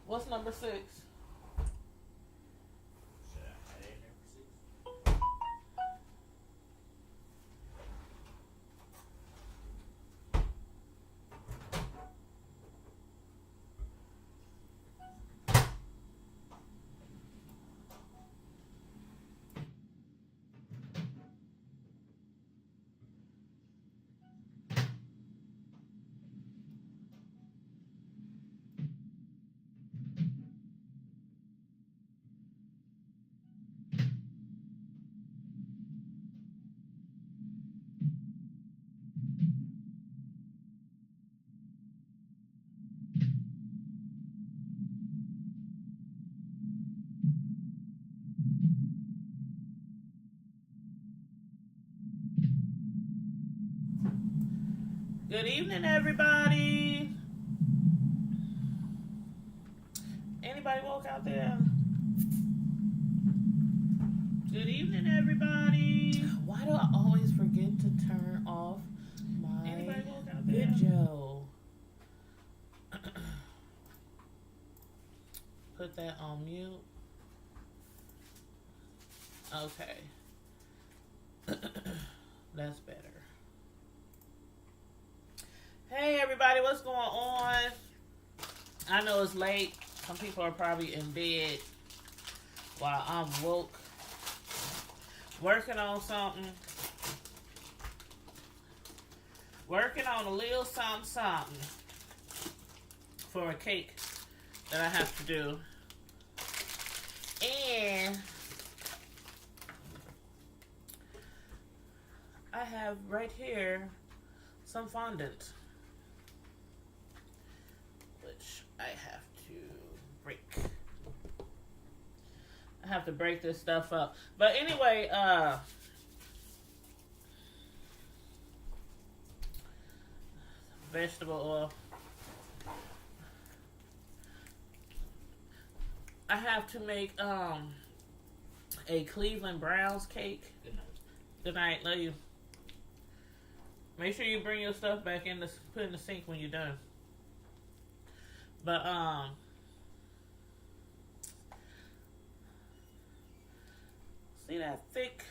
What's number 6? Should I add it in there for 6? Good evening, everybody. Anybody woke out there? Good evening, everybody. Why do I always forget to turn off my video? Put that on mute. Okay. That's better. Hey, everybody, what's going on? I know it's late. Some people are probably in bed while I'm woke, working on something. Working on a little something for a cake that I have to do. And I have right here some fondant, which I have to break. I have to break this stuff up. But anyway, vegetable oil. I have to make a Cleveland Browns cake. Good night. Good night. Love you. Make sure you bring your stuff back in the put in the sink when you're done. But see that thick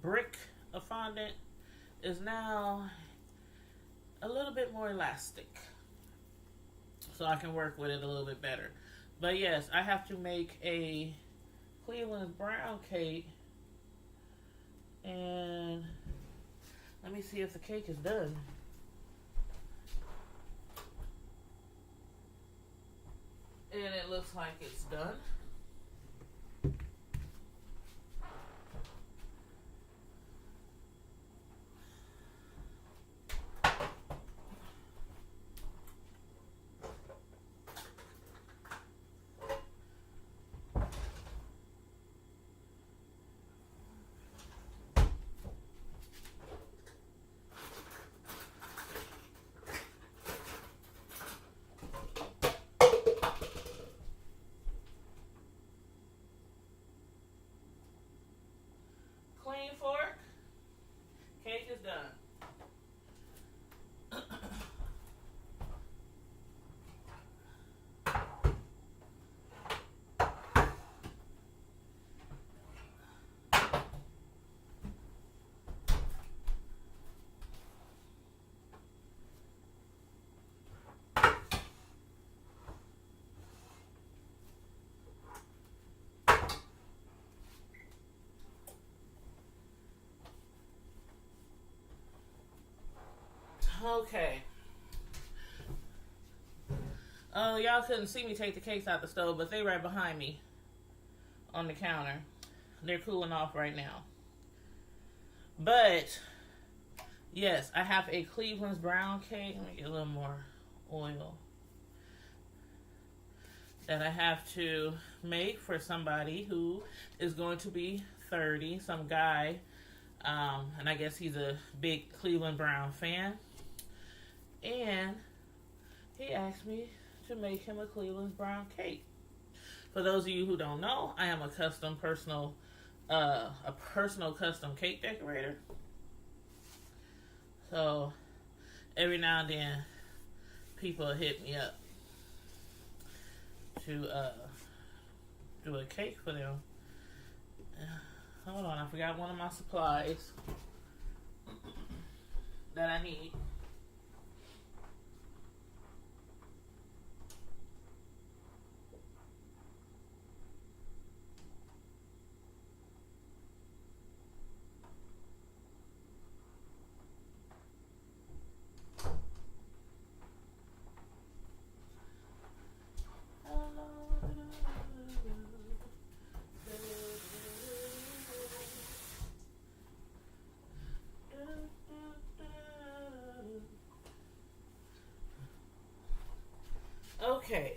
brick of fondant is now a little bit more elastic, so I can work with it a little bit better. But yes, I have to make a Cleveland brown cake, and let me see if the cake is done. And it looks like it's done. Clean fork. Cake is done. Okay. Oh, y'all couldn't see me take the cakes out the stove, but they right behind me on the counter. They're cooling off right now. But yes, I have a Cleveland's brown cake. Let me get a little more oil that I have to make for somebody who is going to be 30. Some guy, and I guess he's a big Cleveland Brown fan. And he asked me to make him a Cleveland Brown cake. For those of you who don't know, I am a personal custom cake decorator. So every now and then, people hit me up to do a cake for them. Hold on, I forgot one of my supplies that I need. Okay.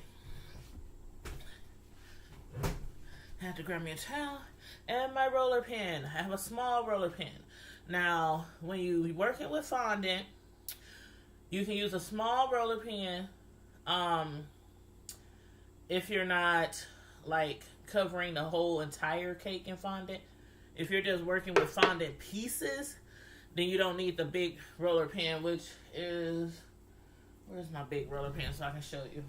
I have to grab me a towel and my roller pen. I have a small roller pen. Now, when you're working with fondant, you can use a small roller pen if you're not like covering the whole entire cake in fondant. If you're just working with fondant pieces, then you don't need the big roller pen, which is... Where's my big roller pen so I can show you?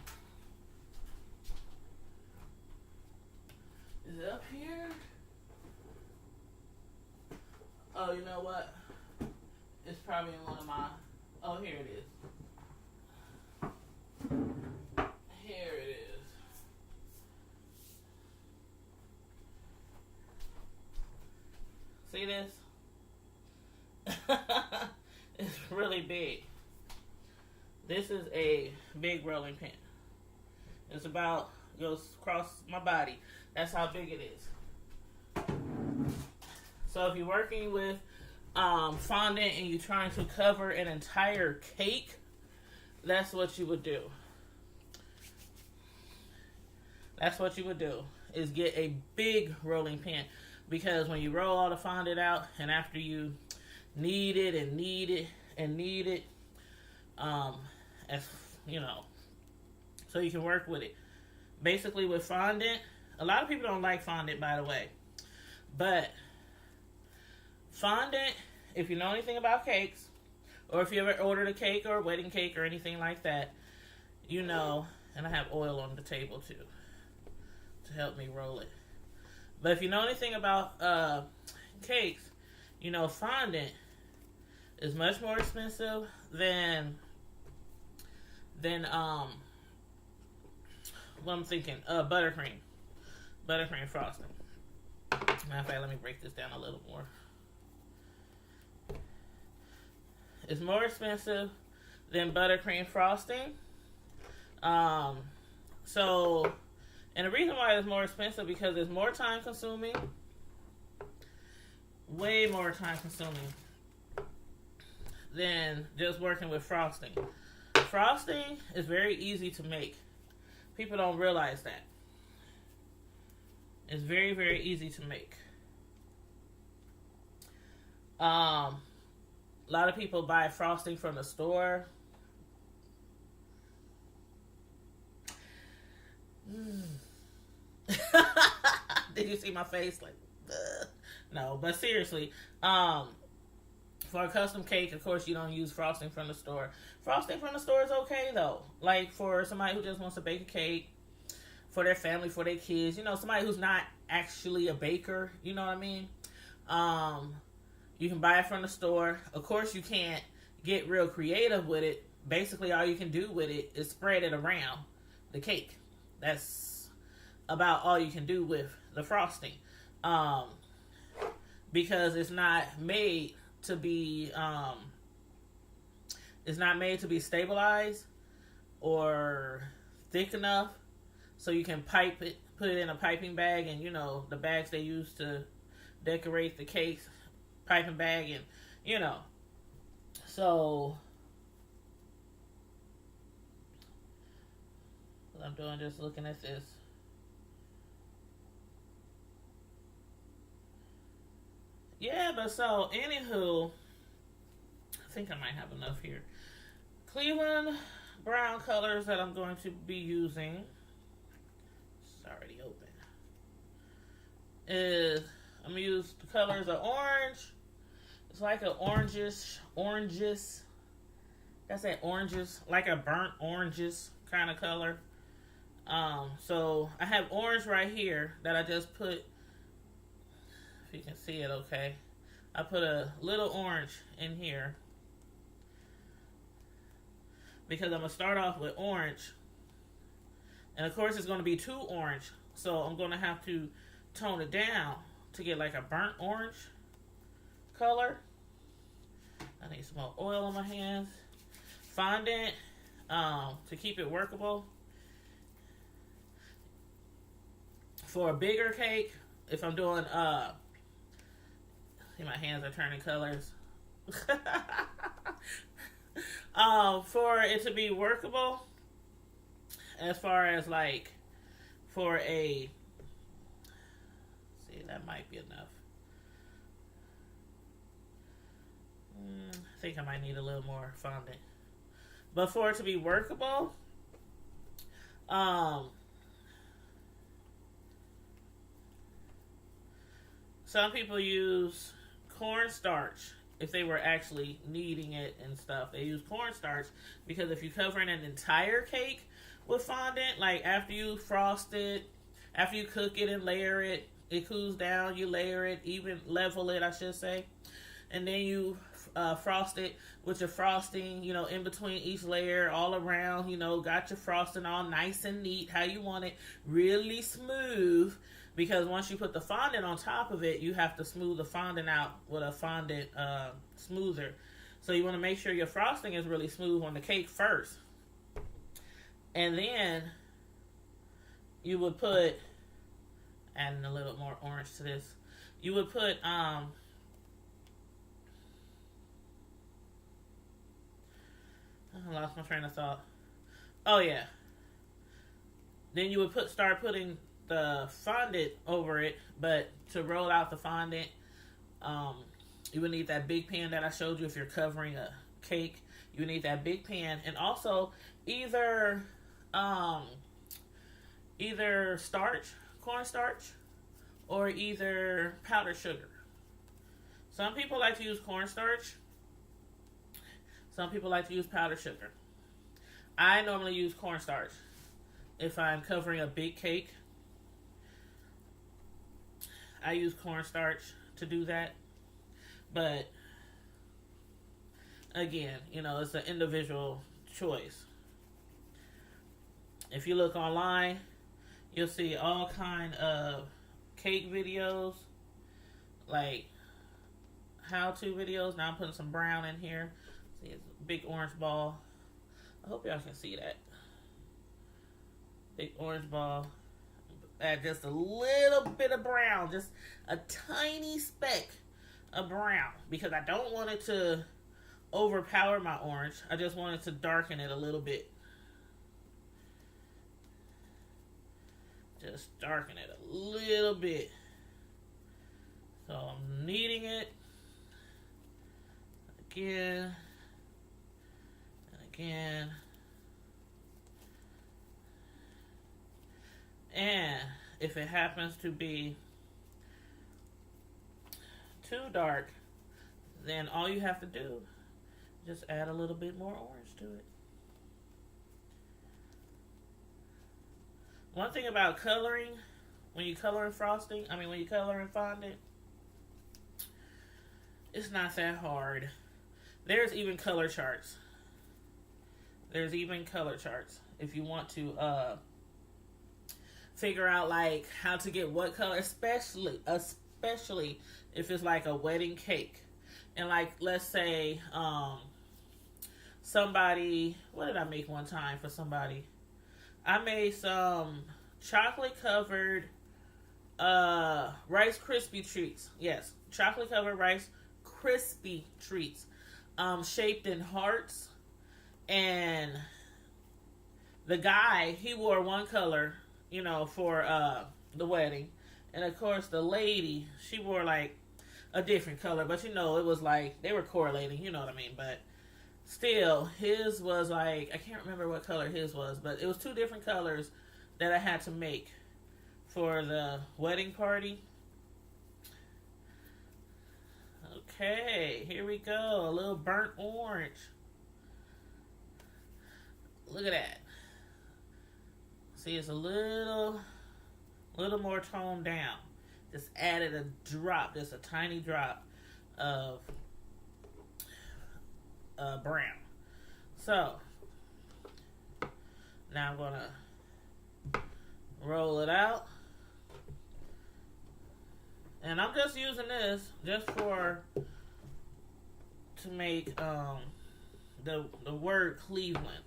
Is it up here? Oh, you know what? It's probably in one of my... Oh, here it is. Here it is. See this? It's really big. This is a big rolling pin. It's about, goes across my body. That's how big it is. So if you're working with fondant and you're trying to cover an entire cake, that's what you would do. That's what you would do, is get a big rolling pin. Because when you roll all the fondant out, and after you knead it and knead it and knead it, as you know, so you can work with it. Basically with fondant, a lot of people don't like fondant, by the way, but fondant, if you know anything about cakes, or if you ever ordered a cake or a wedding cake or anything like that, you know, and I have oil on the table too to help me roll it. But if you know anything about cakes, you know fondant is much more expensive than what I'm thinking, buttercream frosting. Matter of fact, let me break this down a little more. It's more expensive than buttercream frosting. So, and the reason why it's more expensive because it's more time consuming, way more time consuming than just working with frosting. Frosting is very easy to make. People don't realize that. It's very, very easy to make. A lot of people buy frosting from the store. Did you see my face? Like, ugh. No, but seriously, for a custom cake, of course, you don't use frosting from the store. Frosting from the store is okay, though. Like, for somebody who just wants to bake a cake for their family, for their kids. You know, somebody who's not actually a baker. You know what I mean? You can buy it from the store. Of course, you can't get real creative with it. Basically, all you can do with it is spread it around the cake. That's about all you can do with the frosting. Because it's not made to be stabilized or thick enough so you can pipe it, put it in a piping bag, and you know the bags they use to decorate the cakes, piping bag, and you know. So what I'm doing, just looking at this. Yeah, but so anywho, I think I might have enough here. Cleveland brown colors that I'm going to be using. It's already open. I'm gonna use the colors of orange. It's like an oranges. That's that oranges, like a burnt oranges kind of color. So I have orange right here that I just put. If you can see it, okay. I put a little orange in here because I'm gonna start off with orange, and of course it's gonna be too orange, so I'm gonna have to tone it down to get like a burnt orange color. I need some more oil on my hands. Fondant to keep it workable. For a bigger cake, if I'm doing see my hands are turning colors. For it to be workable, as far as like for a, see, that might be enough. I think I might need a little more fondant. But for it to be workable, some people use cornstarch if they were actually kneading it and stuff. They use cornstarch because if you're covering an entire cake with fondant, like after you frost it, after you cook it and layer it, it cools down, you layer it, even level it, I should say, and then you frost it with your frosting, you know, in between each layer, all around, you know, got your frosting all nice and neat, how you want it, really smooth. Because once you put the fondant on top of it, you have to smooth the fondant out with a fondant smoother. So you want to make sure your frosting is really smooth on the cake first. And then you would put, adding a little more orange to this, you would put, I lost my train of thought. Oh yeah. Then you would start putting the fondant over it, but to roll out the fondant, you would need that big pan that I showed you. If you're covering a cake, you would need that big pan, and also either starch, cornstarch, or either powdered sugar. Some people like to use cornstarch. Some people like to use powdered sugar. I normally use cornstarch if I'm covering a big cake. I use cornstarch to do that. But again, you know, it's an individual choice. If you look online, you'll see all kind of cake videos, like how-to videos. Now I'm putting some brown in here. See, it's a big orange ball. I hope y'all can see that. Big orange ball. Add just a little bit of brown, just a tiny speck of brown, because I don't want it to overpower my orange. I just want it to darken it a little bit. Just darken it a little bit. So I'm kneading it again and again. And if it happens to be too dark, then all you have to do is just add a little bit more orange to it. One thing about coloring, when you color in frosting, when you color in fondant, it's not that hard. There's even color charts. If you want to figure out like how to get what color, especially if it's like a wedding cake. And like, let's say somebody, what did I make one time for somebody? I made some chocolate covered Rice Krispie treats. Yes, chocolate covered Rice Krispie treats, shaped in hearts. And the guy, he wore one color, you know, for the wedding, and of course the lady, she wore like a different color, but you know, it was like they were correlating, you know what I mean. But still, his was like, I can't remember what color his was, but it was two different colors that I had to make for the wedding party. Okay, here we go. A little burnt orange. Look at that. See, it's a little more toned down. Just added a drop, just a tiny drop of brown. So now I'm gonna roll it out, and I'm just using this just to make the word Cleveland.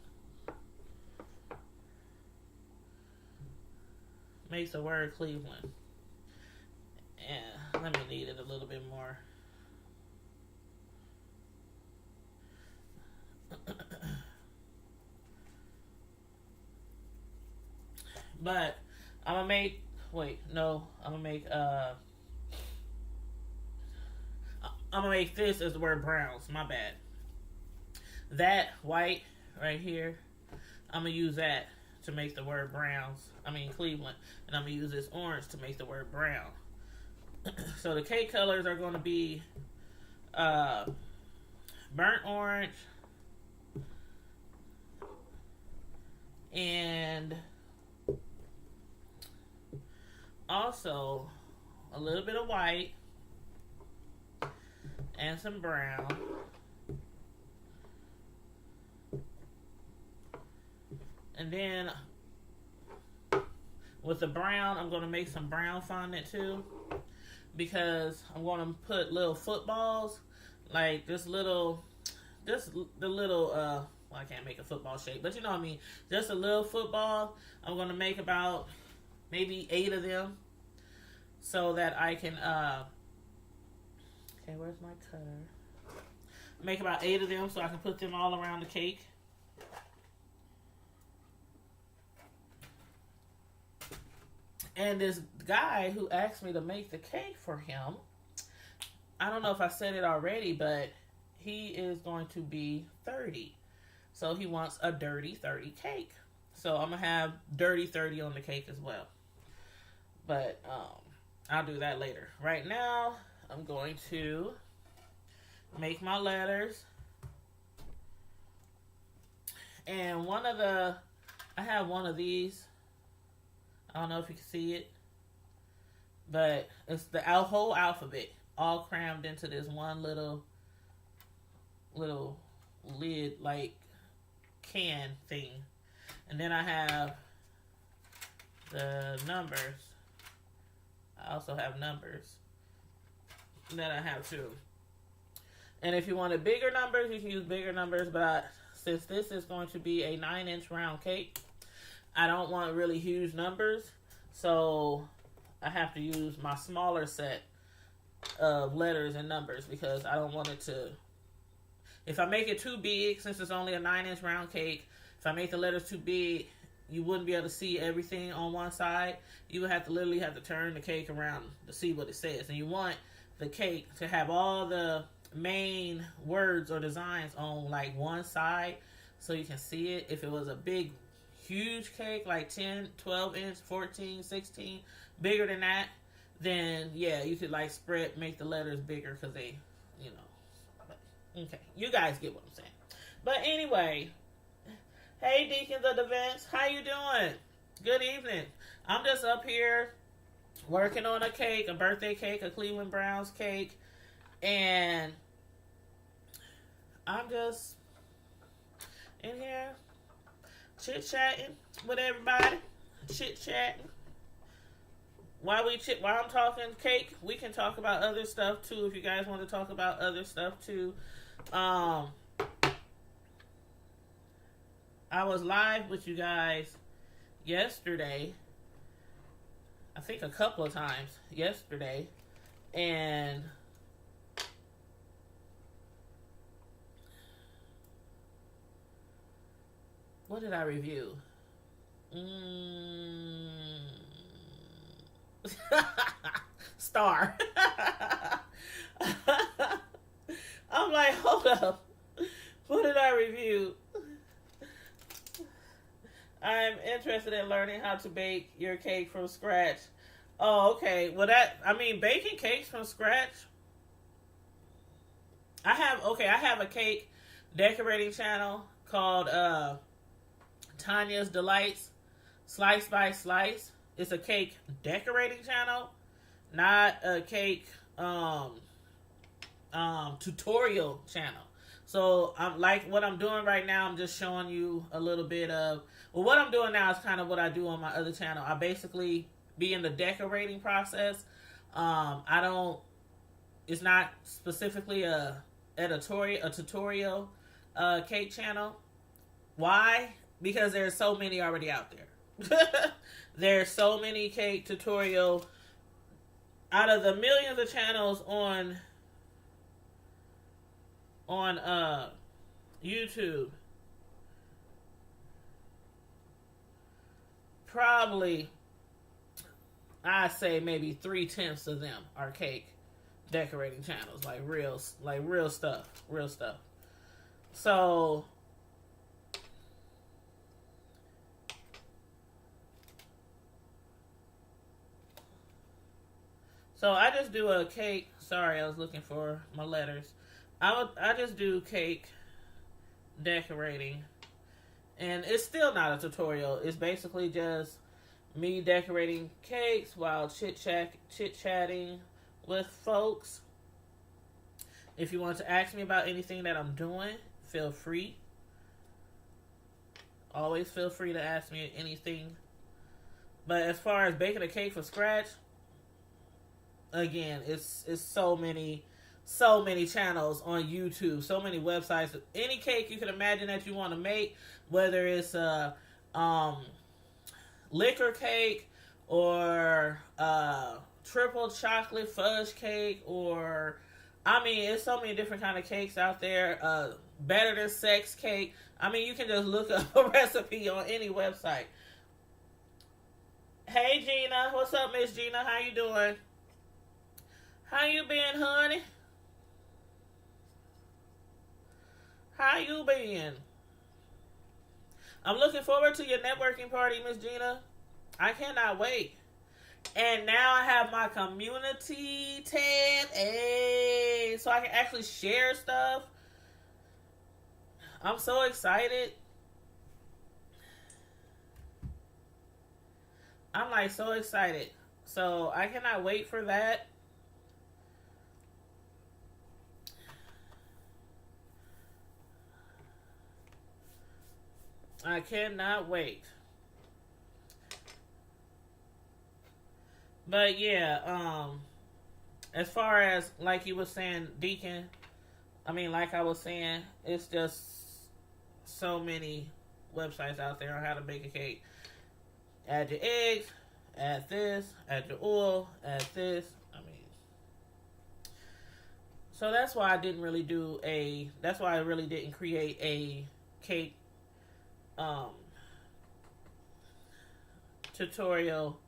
Makes the word Cleveland. And let me knead it a little bit more. But I'm gonna make this as the word Browns. My bad. That white right here, I'm gonna use that to make the word Browns. Cleveland. And I'm gonna use this orange to make the word brown. So the cake colors are gonna be burnt orange and also a little bit of white and some brown. And then with the brown, I'm going to make some brown fondant too, because I'm going to put little footballs, like I can't make a football shape, but you know what I mean, just a little football. I'm going to make about maybe 8 of them, so that I can, okay, where's my cutter? Make about 8 of them so I can put them all around the cake. And this guy who asked me to make the cake for him, I don't know if I said it already, but he is going to be 30. So he wants a dirty 30 cake. So I'm going to have dirty 30 on the cake as well. But I'll do that later. Right now, I'm going to make my letters. And I have one of these. I don't know if you can see it, but it's the whole alphabet all crammed into this one little lid, like can thing. And then I have the numbers. I also have numbers that I have too. And if you wanted bigger numbers, you can use bigger numbers, but since this is going to be a 9-inch round cake, I don't want really huge numbers, so I have to use my smaller set of letters and numbers, because I don't want it to, if I make it too big, since it's only a 9-inch round cake, if I make the letters too big, you wouldn't be able to see everything on one side. You would literally have to turn the cake around to see what it says. And you want the cake to have all the main words or designs on like one side so you can see it. If it was a big huge cake, like 10, 12 inch, 14, 16, bigger than that, then yeah, you could like make the letters bigger, because they, okay, you guys get what I'm saying. But anyway, hey Deacons of Defense, how you doing? Good evening. I'm just up here working on a cake, a birthday cake, a Cleveland Browns cake, and I'm just in here chit-chatting with everybody. Chit-chatting. While I'm talking cake, we can talk about other stuff too, if you guys want to talk about other stuff too. I was live with you guys yesterday, I think a couple of times yesterday, and what did I review? Star. I'm like, hold up. What did I review? I'm interested in learning how to bake your cake from scratch. Oh, okay. Well, baking cakes from scratch. I have a cake decorating channel called Tanya's Delights. Slice by Slice. It's a cake decorating channel, not a cake tutorial channel. So I'm like what I'm doing right now. I'm just showing you a little bit of what I'm doing now is kind of what I do on my other channel. I basically be in the decorating process. I don't. It's not specifically a tutorial cake channel. Why? Because there's so many already out there. There's so many cake tutorial out of the millions of channels on YouTube. Probably, I say maybe 3/10 of them are cake decorating channels, like real stuff. So I just do a cake. Sorry, I was looking for my letters. I just do cake decorating, and it's still not a tutorial. It's basically just me decorating cakes while chit-chatting with folks. If you want to ask me about anything that I'm doing, feel free. Always feel free to ask me anything. But as far as baking a cake from scratch, again, it's so many channels on YouTube, so many websites. Any cake you can imagine that you want to make, whether it's a liquor cake or triple chocolate fudge cake, or it's so many different kind of cakes out there. Better than sex cake. You can just look up a recipe on any website. Hey Gina, what's up, Miss Gina? How you doing? How you been, honey? How you been? I'm looking forward to your networking party, Miss Gina. I cannot wait. And now I have my community tab. Hey, so I can actually share stuff. I'm so excited. I'm like so excited. So I cannot wait for that. I cannot wait. But yeah, as far as like you were saying, Deacon, like I was saying, it's just so many websites out there on how to bake a cake. Add your eggs, add this, add your oil, add this. So that's why I didn't really that's why I really didn't create a cake tutorial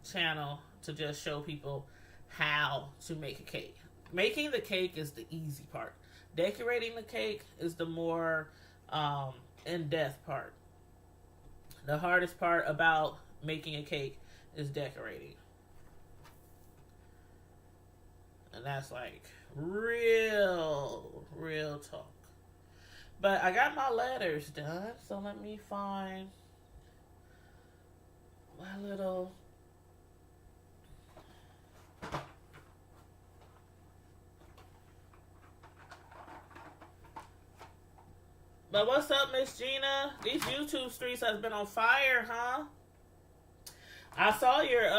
channel to just show people how to make a cake. Making the cake is the easy part. Decorating the cake is the more in-depth part. The hardest part about making a cake is decorating. And that's like real talk. But I got my letters done, so let me find my little... But what's up, Miss Gina? These YouTube streets has been on fire, huh? I saw your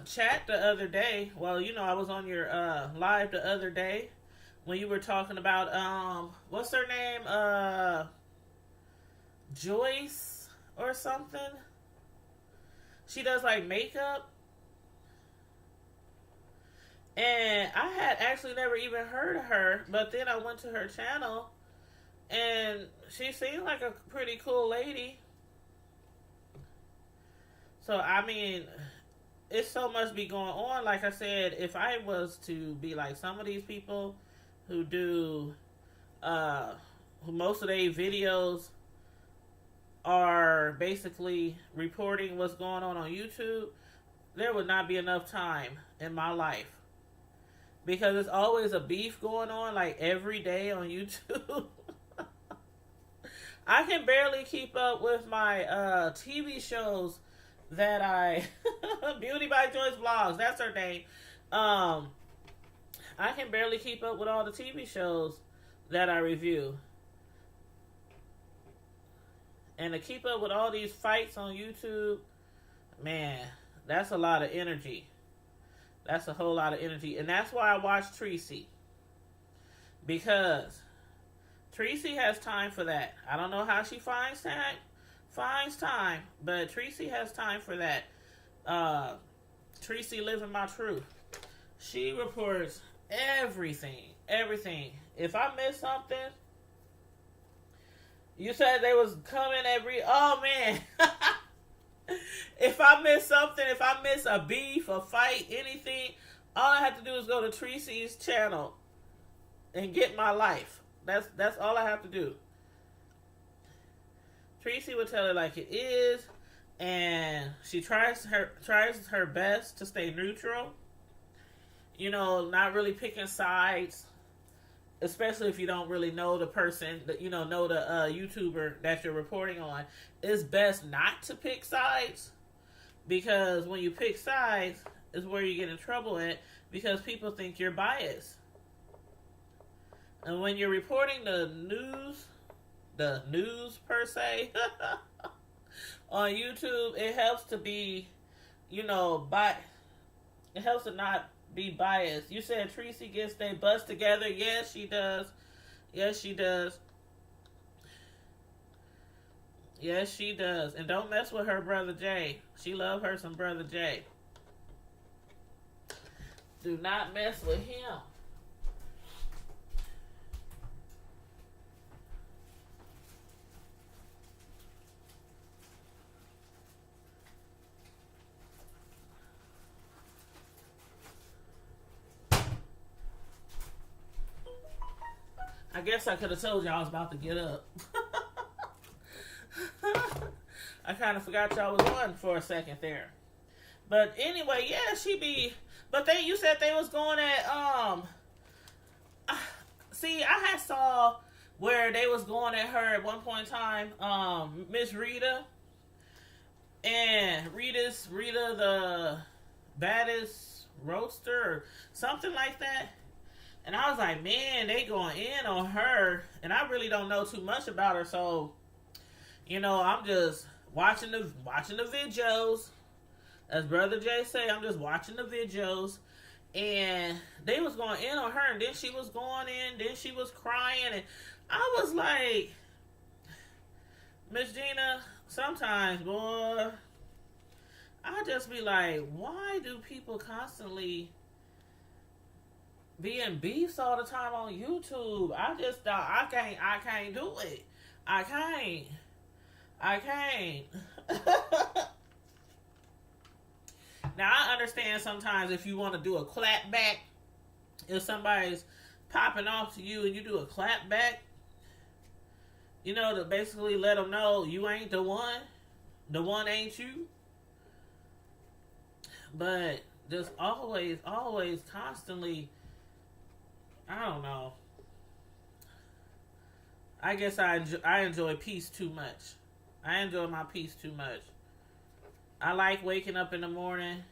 chat the other day. Well, I was on your live the other day when you were talking about what's her name? Joyce or something. She does like makeup. And I had actually never even heard of her, but then I went to her channel and she seemed like a pretty cool lady. So, it's so much be going on. Like I said, if I was to be like some of these people who do, who most of their videos are basically reporting what's going on YouTube, there would not be enough time in my life. Because there's always a beef going on, like every day on YouTube. I can barely keep up with my TV shows that I Beauty by Joyce Vlogs, that's her name. Um, I can barely keep up with all the TV shows that I review. And to keep up with all these fights on YouTube, man, that's a lot of energy. That's a whole lot of energy. And that's why I watch Tracy. Because Tracy has time for that. I don't know how she finds time, but Tracy has time for that. Tracy living my truth. She reports everything. If I miss something, you said they was coming oh man. If I miss something, if I miss a beef, a fight, anything, all I have to do is go to Tracy's channel and get my life. That's all I have to do. Tracy would tell it like it is, and she tries her best to stay neutral. You know, not really picking sides, especially if you don't really know the person, that know the YouTuber that you're reporting on. It's best not to pick sides, because when you pick sides is where you get in trouble at, because people think you're biased. And when you're reporting the news per se, on YouTube, it helps to be, it helps to not be biased. You said Tracy gets their butts together. Yes, she does. Yes, she does. Yes, she does. And don't mess with her brother Jay. She love her some brother Jay. Do not mess with him. I guess I could have told y'all I was about to get up. I kind of forgot y'all was on for a second there. But anyway, yeah, but you said they was going at, see, I had saw where they was going at her at one point in time, Miss Rita. And Rita the baddest roaster or something like that. And I was like, man, they going in on her. And I really don't know too much about her. So, I'm just watching the videos. As Brother Jay say, I'm just watching the videos. And they was going in on her. And then she was going in. Then she was crying. And I was like, Miss Gina, sometimes, boy, I just be like, why do people constantly be in beefs all the time on YouTube? I just thought I can't do it. I can't. Now I understand sometimes if you want to do a clap back, if somebody's popping off to you and you do a clap back, to basically let them know you ain't the one ain't you. But just always constantly, I don't know. I guess I enjoy peace too much. I enjoy my peace too much. I like waking up in the morning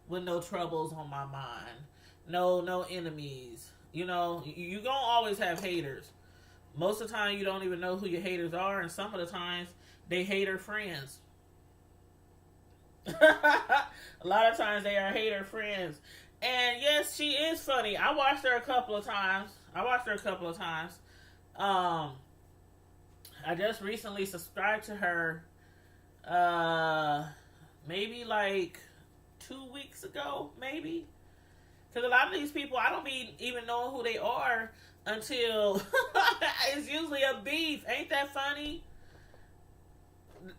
with no troubles on my mind. No enemies. You gonna always have haters. Most of the time you don't even know who your haters are, and some of the times they hater friends. A lot of times they are hater friends. And yes, she is funny. I watched her a couple of times. I just recently subscribed to her maybe like 2 weeks ago, maybe. Because a lot of these people, I don't even know who they are until it's usually a beef. Ain't that funny?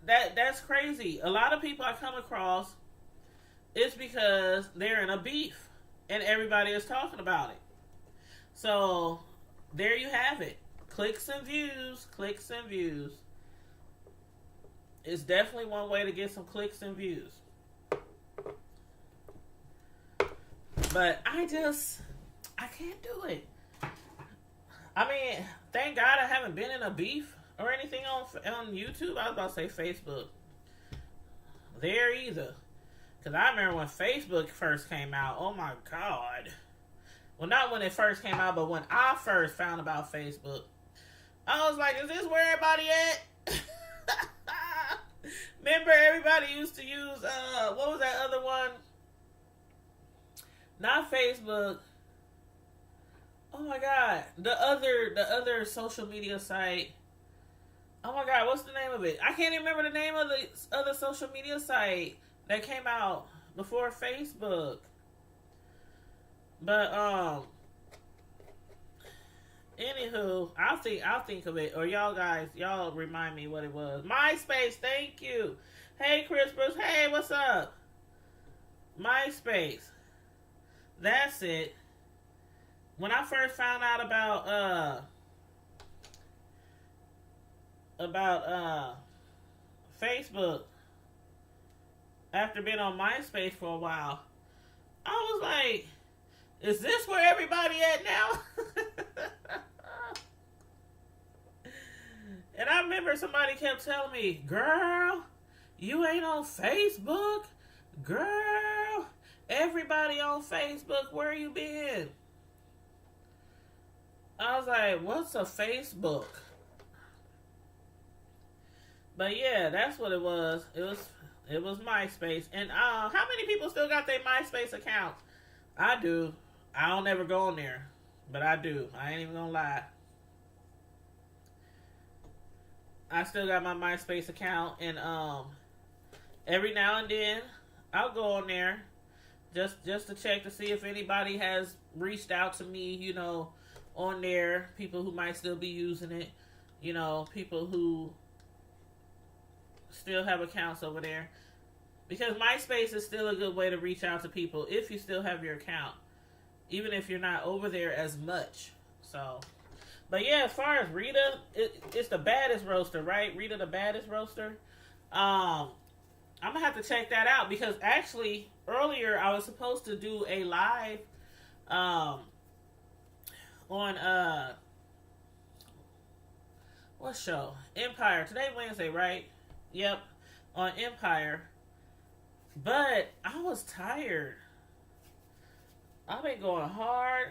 That's crazy. A lot of people I come across, it's because they're in a beef and everybody is talking about it. So there you have it. Clicks and views. It's definitely one way to get some clicks and views. But I can't do it. I mean, thank God I haven't been in a beef or anything on YouTube. I was about to say Facebook. there either. Because I remember when Facebook first came out. Oh my God. Well, not when it first came out, but when I first found about Facebook. I was like, is this where everybody at? Remember, everybody used to use, what was that other one? Not Facebook. Oh my God. The other social media site. Oh my God, what's the name of it? I can't even remember the name of the other social media site that came out before Facebook. But anywho, I'll think of it. Or y'all remind me what it was. MySpace, thank you. Hey Chris Bruce, hey, what's up? MySpace. That's it. When I first found out about Facebook, after being on MySpace for a while, I was like, is this where everybody at now? And I remember somebody kept telling me, girl, you ain't on Facebook? Girl, everybody on Facebook, where you been? I was like, what's a Facebook? But yeah, that's what it was. It was MySpace. And how many people still got their MySpace account? I do. I don't ever go on there, but I do. I ain't even gonna lie. I still got my MySpace account, and every now and then I'll go on there just to check to see if anybody has reached out to me, you know, on there. People who might still be using it, you know, people who still have accounts over there. Because MySpace is still a good way to reach out to people if you still have your account, even if you're not over there as much. So, but yeah, as far as Rita, it's the baddest roaster, right? Rita, the baddest roaster. I'm gonna have to check that out because actually earlier I was supposed to do a live on what show? Empire. Today Wednesday, right? Yep, on Empire. But I was tired. I've been going hard.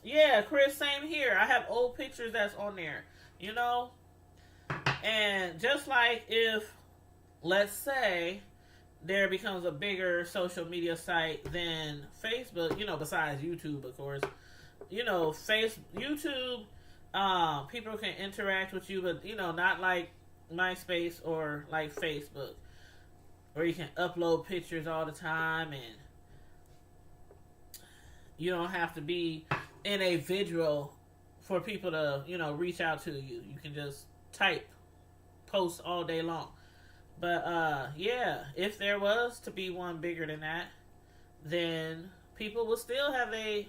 Yeah, Chris, same here. I have old pictures that's on there, you know? And just like if, let's say, there becomes a bigger social media site than Facebook, you know, besides YouTube, of course. You know, YouTube, people can interact with you, but, you know, not like MySpace or like Facebook, where you can upload pictures all the time and you don't have to be in a video for people to, you know, reach out to you. You can just type, post all day long. But yeah, if there was to be one bigger than that, then people would still have a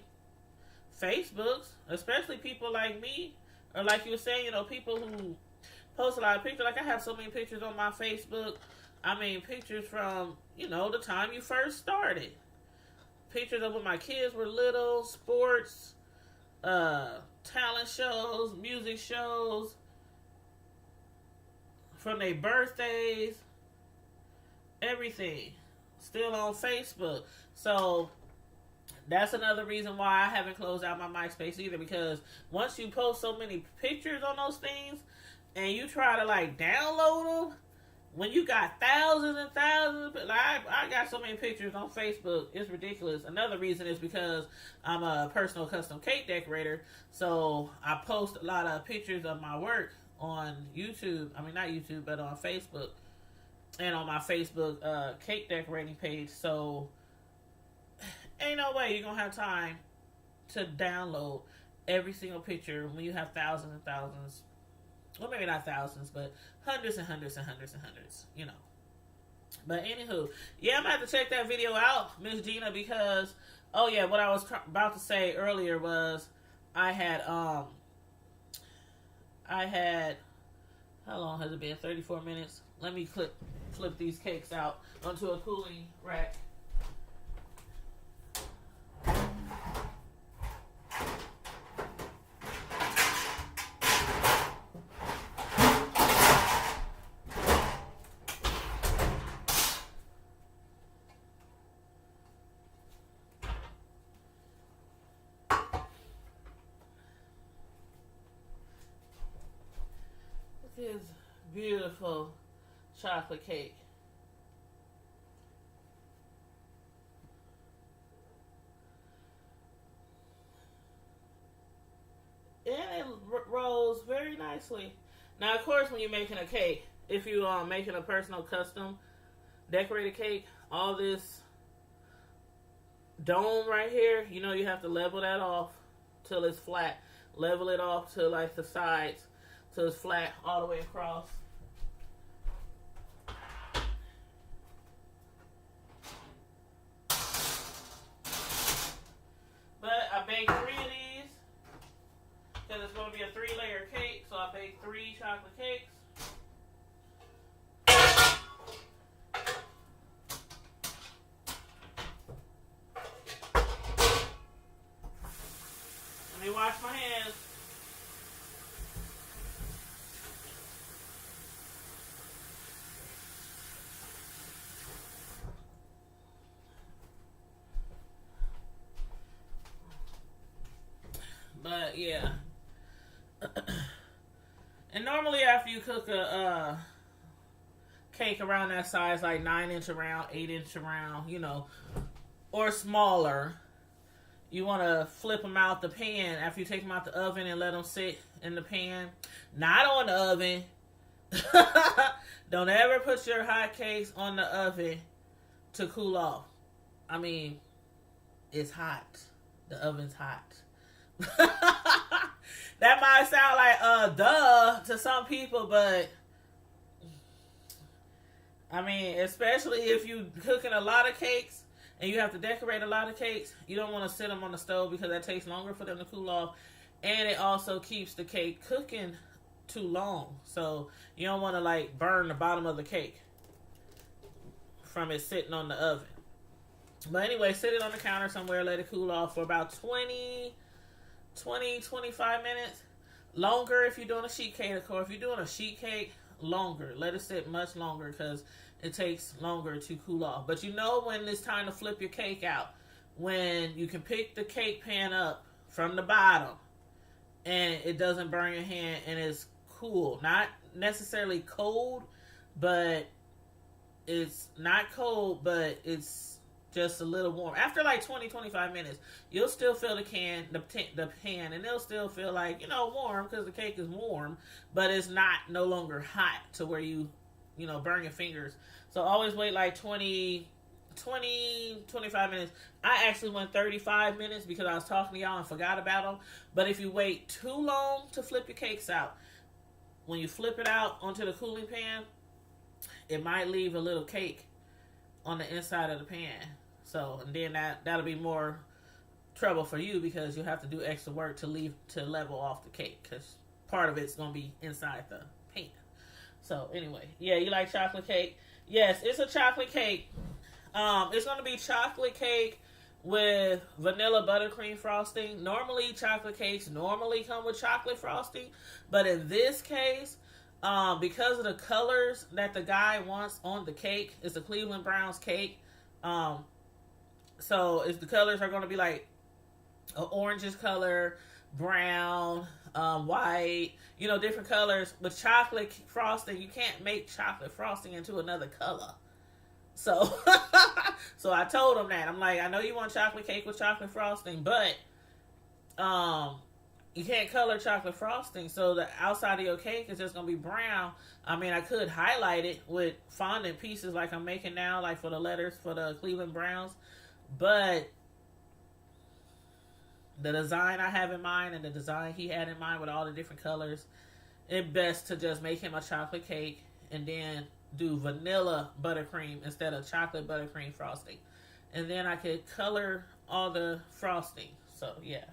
Facebooks, especially people like me, or like you were saying, you know, people who post a lot of pictures. Like I have so many pictures on my Facebook. I mean, pictures from, you know, the time you first started. Pictures of when my kids were little, sports, talent shows, music shows, from their birthdays, everything. Still on Facebook. So that's another reason why I haven't closed out my MySpace either, because once you post so many pictures on those things and you try to like download them, when you got thousands and thousands, like I got so many pictures on Facebook, it's ridiculous. Another reason is because I'm a personal custom cake decorator, so I post a lot of pictures of my work on YouTube. I mean, not YouTube, but on Facebook, and on my Facebook cake decorating page. So ain't no way you're gonna have time to download every single picture when you have thousands and thousands. Well, maybe not thousands, but hundreds and hundreds and hundreds and hundreds, you know. But anywho, yeah, I'm going to have to check that video out, Miss Gina, because, oh yeah, what I was about to say earlier was I had, how long has it been? 34 minutes. Let me flip these cakes out onto a cooling rack. his beautiful chocolate cake. And it rolls very nicely. Now, of course, when you're making a cake, if you are making a personal custom decorated cake, all this dome right here, you know, you have to level that off till it's flat. Level it off to like the sides till it's flat all the way across. But I baked 3 of these because it's going to be a 3-layer cake, so I baked 3 chocolate cakes. Let me wash my hands. But yeah. And normally after you cook a cake around that size, like 9-inch around, 8-inch around, you know, or smaller, you want to flip them out the pan after you take them out the oven and let them sit in the pan. Not on the oven. Don't ever put your hot cakes on the oven to cool off. I mean, it's hot. The oven's hot. That might sound like duh to some people, but I mean, especially if you cooking a lot of cakes and you have to decorate a lot of cakes, you don't want to sit them on the stove because that takes longer for them to cool off, and it also keeps the cake cooking too long. So you don't want to like burn the bottom of the cake from it sitting on the oven. But anyway, sit it on the counter somewhere, let it cool off for about 25 minutes. Longer if you're doing a sheet cake, of course. If you're doing a sheet cake, longer. Let it sit much longer because it takes longer to cool off. But you know when it's time to flip your cake out, when you can pick the cake pan up from the bottom and it doesn't burn your hand and it's cool. Not necessarily cold, but it's not cold, but it's just a little warm. After like 20-25 minutes, you'll still feel the pan, and it'll still feel like, you know, warm because the cake is warm, but it's no longer hot to where you burn your fingers. So always wait like 25 minutes. I actually went 35 minutes because I was talking to y'all and forgot about them. But if you wait too long to flip your cakes out, when you flip it out onto the cooling pan, it might leave a little cake on the inside of the pan. So, and then that'll be more trouble for you because you'll have to do extra work to level off the cake because part of it's going to be inside the pan. So, anyway, yeah, you like chocolate cake? Yes, it's a chocolate cake. It's going to be chocolate cake with vanilla buttercream frosting. Normally, chocolate cakes come with chocolate frosting, but in this case, because of the colors that the guy wants on the cake, it's a Cleveland Browns cake. So the colors are going to be like an orangish color, brown, white, different colors. But chocolate frosting, you can't make chocolate frosting into another color. So, so I told him that. I'm like, I know you want chocolate cake with chocolate frosting, but you can't color chocolate frosting, so the outside of your cake is just going to be brown. I mean, I could highlight it with fondant pieces like I'm making now, like for the letters for the Cleveland Browns. But the design I have in mind and the design he had in mind with all the different colors, it's best to just make him a chocolate cake and then do vanilla buttercream instead of chocolate buttercream frosting. And then I could color all the frosting. So, yeah.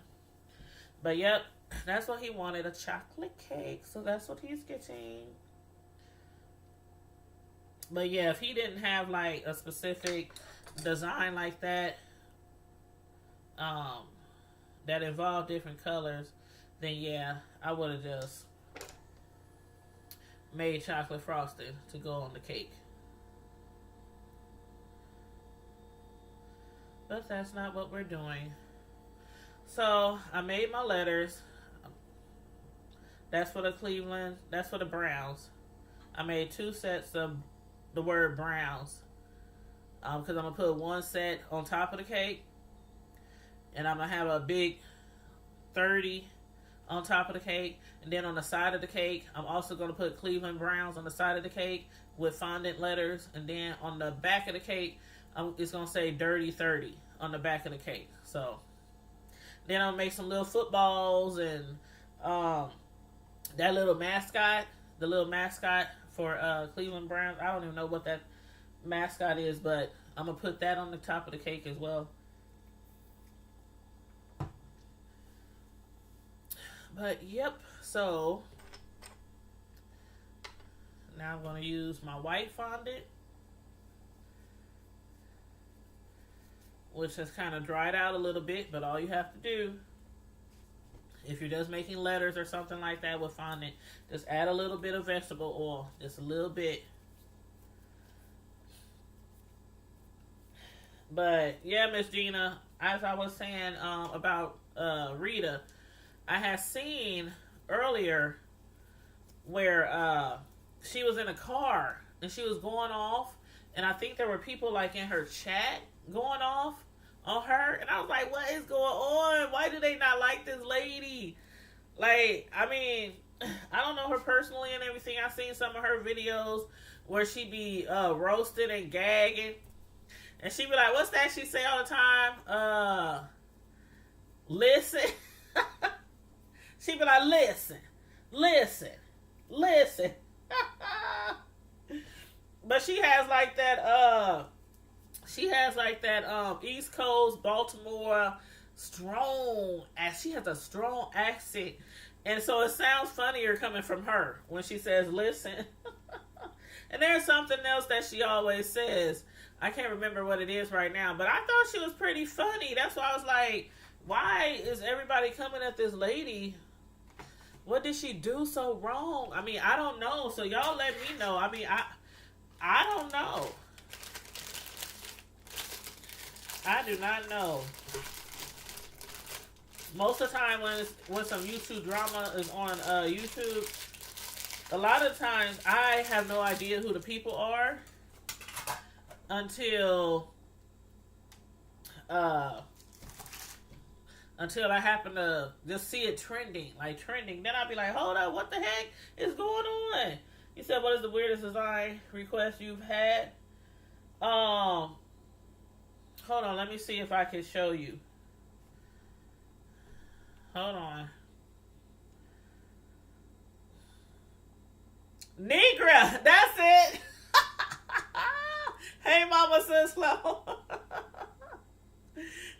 But yep, that's what he wanted, a chocolate cake. So that's what he's getting. But yeah, if he didn't have like a specific design like that, that involved different colors, then yeah, I would have just made chocolate frosting to go on the cake. But that's not what we're doing. So I made my letters. That's for the Cleveland. That's for the Browns. I made 2 sets of the word Browns. Because I'm gonna put 1 set on top of the cake, and I'm gonna have a big 30 on top of the cake, and then on the side of the cake, I'm also gonna put Cleveland Browns on the side of the cake with fondant letters, and then on the back of the cake, it's gonna say Dirty 30 on the back of the cake. So then I'll make some little footballs and that little mascot, the little mascot for Cleveland Browns. I don't even know what that mascot is, but I'm gonna put that on the top of the cake as well. But yep, so now I'm gonna use my white fondant, which has kind of dried out a little bit, but all you have to do, if you're just making letters or something like that with fondant, just add a little bit of vegetable oil, just a little bit. But yeah, Miss Gina, as I was saying about Rita, I had seen earlier where she was in a car and she was going off, and I think there were people like in her chat going off on her, and I was like, what is going on? Why do they not like this lady? Like, I mean, I don't know her personally and everything. I've seen some of her videos where she be roasted and gagging, and she be like, what's that she say all the time? Listen. She be like, listen. But she has like that East Coast Baltimore strong, as she has a strong accent, and so it sounds funnier coming from her when she says listen. And there's something else that she always says. I can't remember what it is right now, but I thought she was pretty funny. That's why I was like, why is everybody coming at this lady? What did she do so wrong? I mean, I don't know. So y'all let me know. I mean, I don't know. I do not know. Most of the time when some YouTube drama is on YouTube, a lot of times I have no idea who the people are until I happen to just see it trending. Then I'll be like, hold up, what the heck is going on? He said, what is the weirdest design request you've had? Hold on, let me see if I can show you. Hold on. Negra, that's it. Hey, Mama Sislo.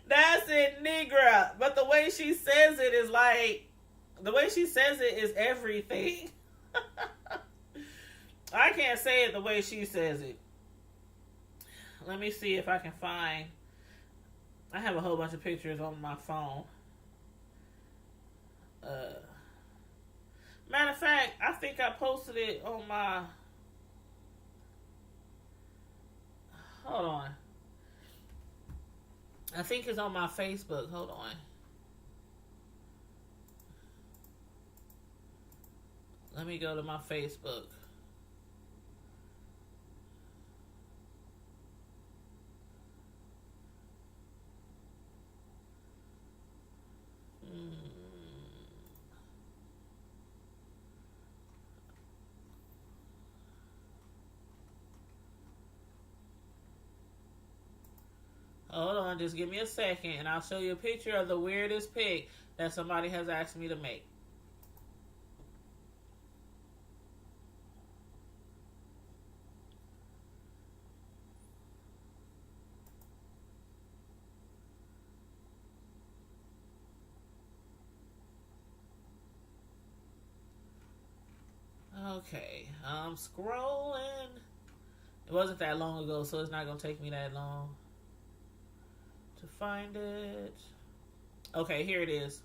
That's it, Negra. But the way she says it is everything. I can't say it the way she says it. Let me see if I can find. I have a whole bunch of pictures on my phone. Matter of fact, I think I posted it on my. Hold on. I think it's on my Facebook. Hold on. Let me go to my Facebook. Hold on, just give me a second and I'll show you a picture of the weirdest pic that somebody has asked me to make. Okay, I'm scrolling. It wasn't that long ago, so it's not going to take me that long to find it. Okay, here it is.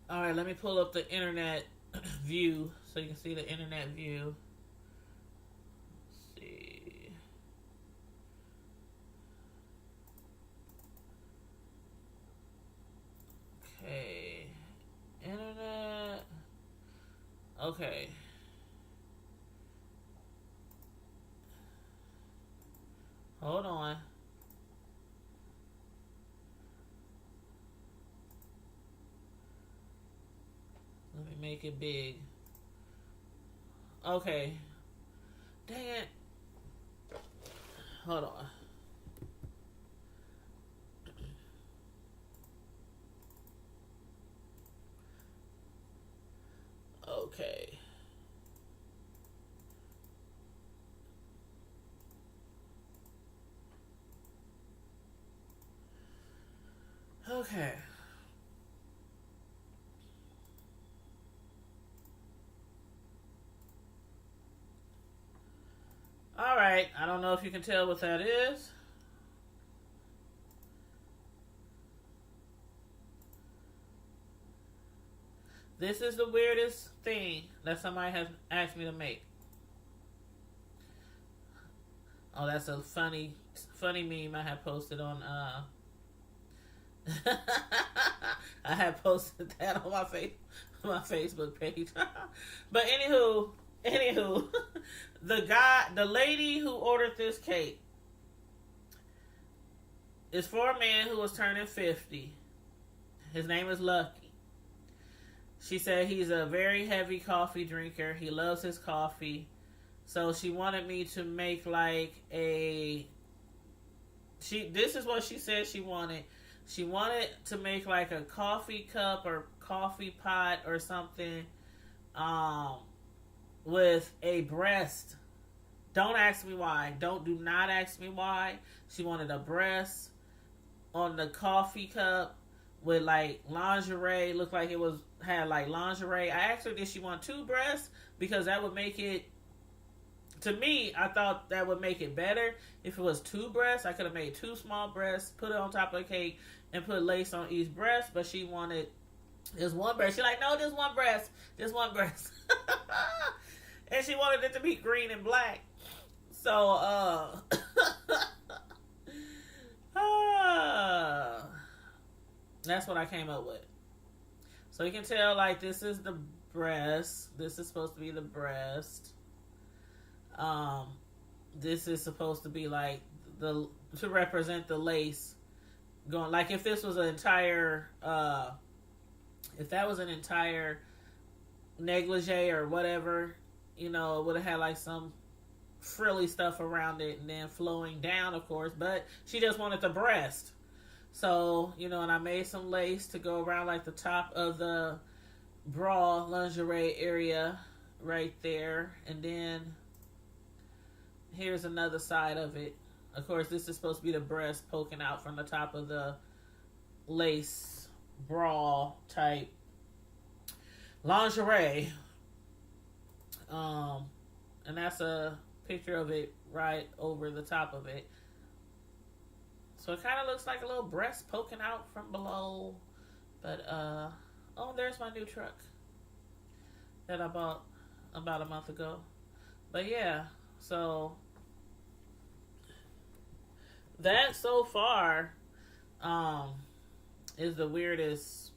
All right, let me pull up the internet view so you can see the internet view. Let's see. Okay. Hold on. Let me make it big. Okay. Dang it. Hold on. Okay. Okay. All right. I don't know if you can tell what that is. This is the weirdest thing that somebody has asked me to make. Oh, that's a funny meme I have posted on. I have posted that on my Facebook page. But anywho, the lady who ordered this cake is for a man who was turning 50. His name is Lucky. She said he's a very heavy coffee drinker. He loves his coffee. So she wanted me to make like this is what she said she wanted. She wanted to make like a coffee cup or coffee pot or something with a breast. Don't ask me why. Do not ask me why. She wanted a breast on the coffee cup with like lingerie. Looked like had like lingerie. I asked her, did she want 2 breasts? Because that would make it, to me, I thought that would make it better. If it was 2 breasts, I could have made 2 small breasts, put it on top of the cake, and put lace on each breast. But she wanted just 1 breast. She's like, no, just 1 breast. Just 1 breast. And she wanted it to be green and black. So, that's what I came up with. So you can tell, like, this is the breast. This is supposed to be the breast. This is supposed to be like to represent the lace going. Like if this was an entire, if that was an entire negligee or whatever, it would have had like some frilly stuff around it and then flowing down, of course. But she just wanted the breast. So, and I made some lace to go around like the top of the bra lingerie area right there. And then here's another side of it. Of course, this is supposed to be the breast poking out from the top of the lace bra type lingerie. And that's a picture of it right over the top of it. So it kind of looks like a little breast poking out from below. But, there's my new truck that I bought about a month ago. But yeah, so that so far is the weirdest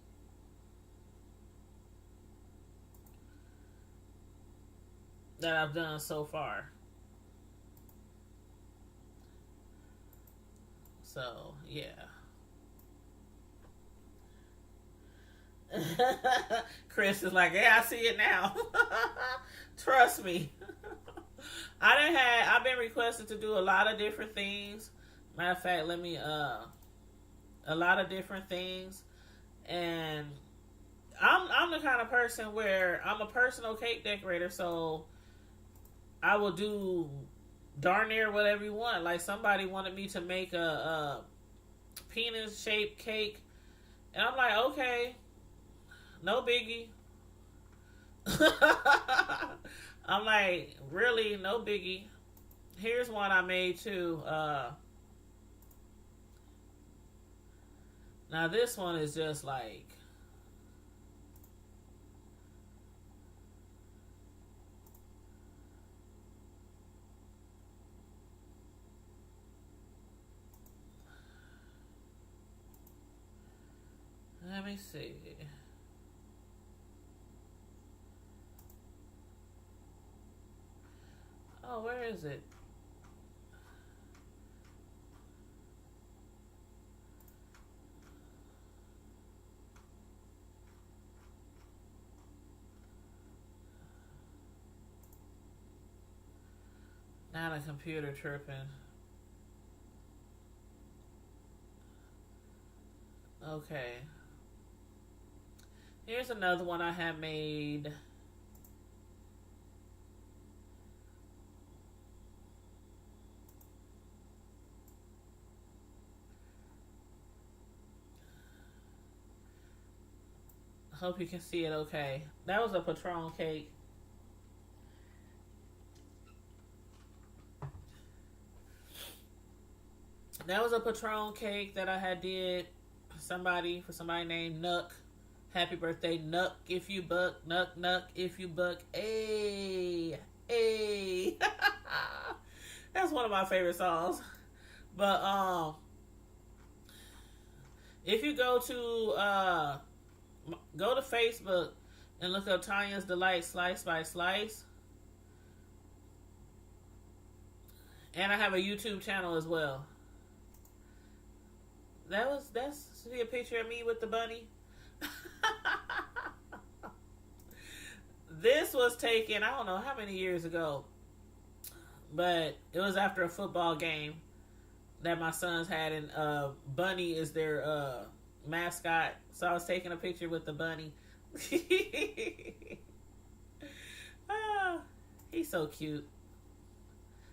that I've done so far. So, yeah. Chris is like, yeah, I see it now. Trust me. I've been requested to do a lot of different things. Matter of fact, a lot of different things. And I'm the kind of person where I'm a personal cake decorator, so I will do darn near whatever you want. Like somebody wanted me to make a penis shaped cake, and I'm like, okay, no biggie. I'm like, really, no biggie. Here's one I made too. Now this one is just like, let me see. Where is it? Now the computer tripping. Okay. Here's another one I have made. I hope you can see it okay. That was a Patron cake. That was a Patron cake that I had did for somebody named Nuck. Happy birthday, Nuck, if you buck. Nuck, if you buck. Hey. That's one of my favorite songs. But if you go to Facebook and look up Tanya's Delight Slice by Slice. And I have a YouTube channel as well. That's see a picture of me with the bunny. This was taken, I don't know how many years ago, but it was after a football game that my sons had, and Bunny is their mascot. So I was taking a picture with the bunny. He's so cute.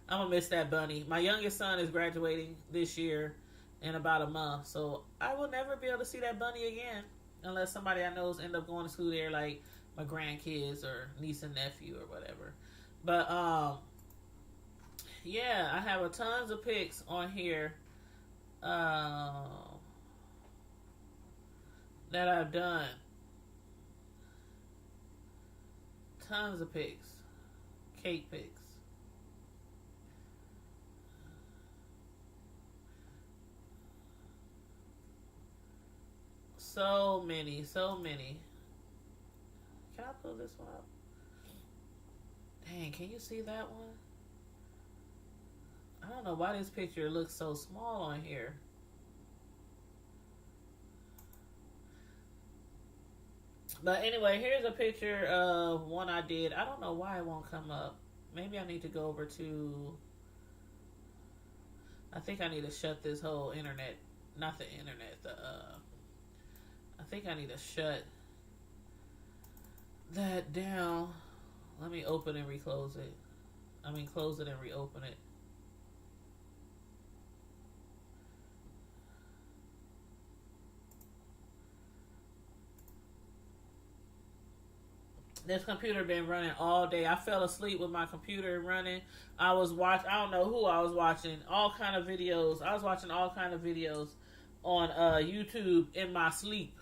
I'm gonna miss that bunny. My youngest son is graduating this year in about a month, so I will never be able to see that bunny again unless somebody I know end up going to school there, like my grandkids or niece and nephew or whatever. But yeah, I have a tons of pics on here that I've done. Tons of pics, cake pics. So many. Can I pull this one up? Dang, can you see that one? I don't know why this picture looks so small on here. But anyway, here's a picture of one I did. I don't know why it won't come up. Maybe I need to go over to... I think I need to shut this whole internet. Not the internet, I think I need to shut that down. Let me open and reclose it. Close it and reopen it. This computer been running all day. I fell asleep with my computer running. I don't know who I was watching. All kind of videos. I was watching all kind of videos on YouTube in my sleep.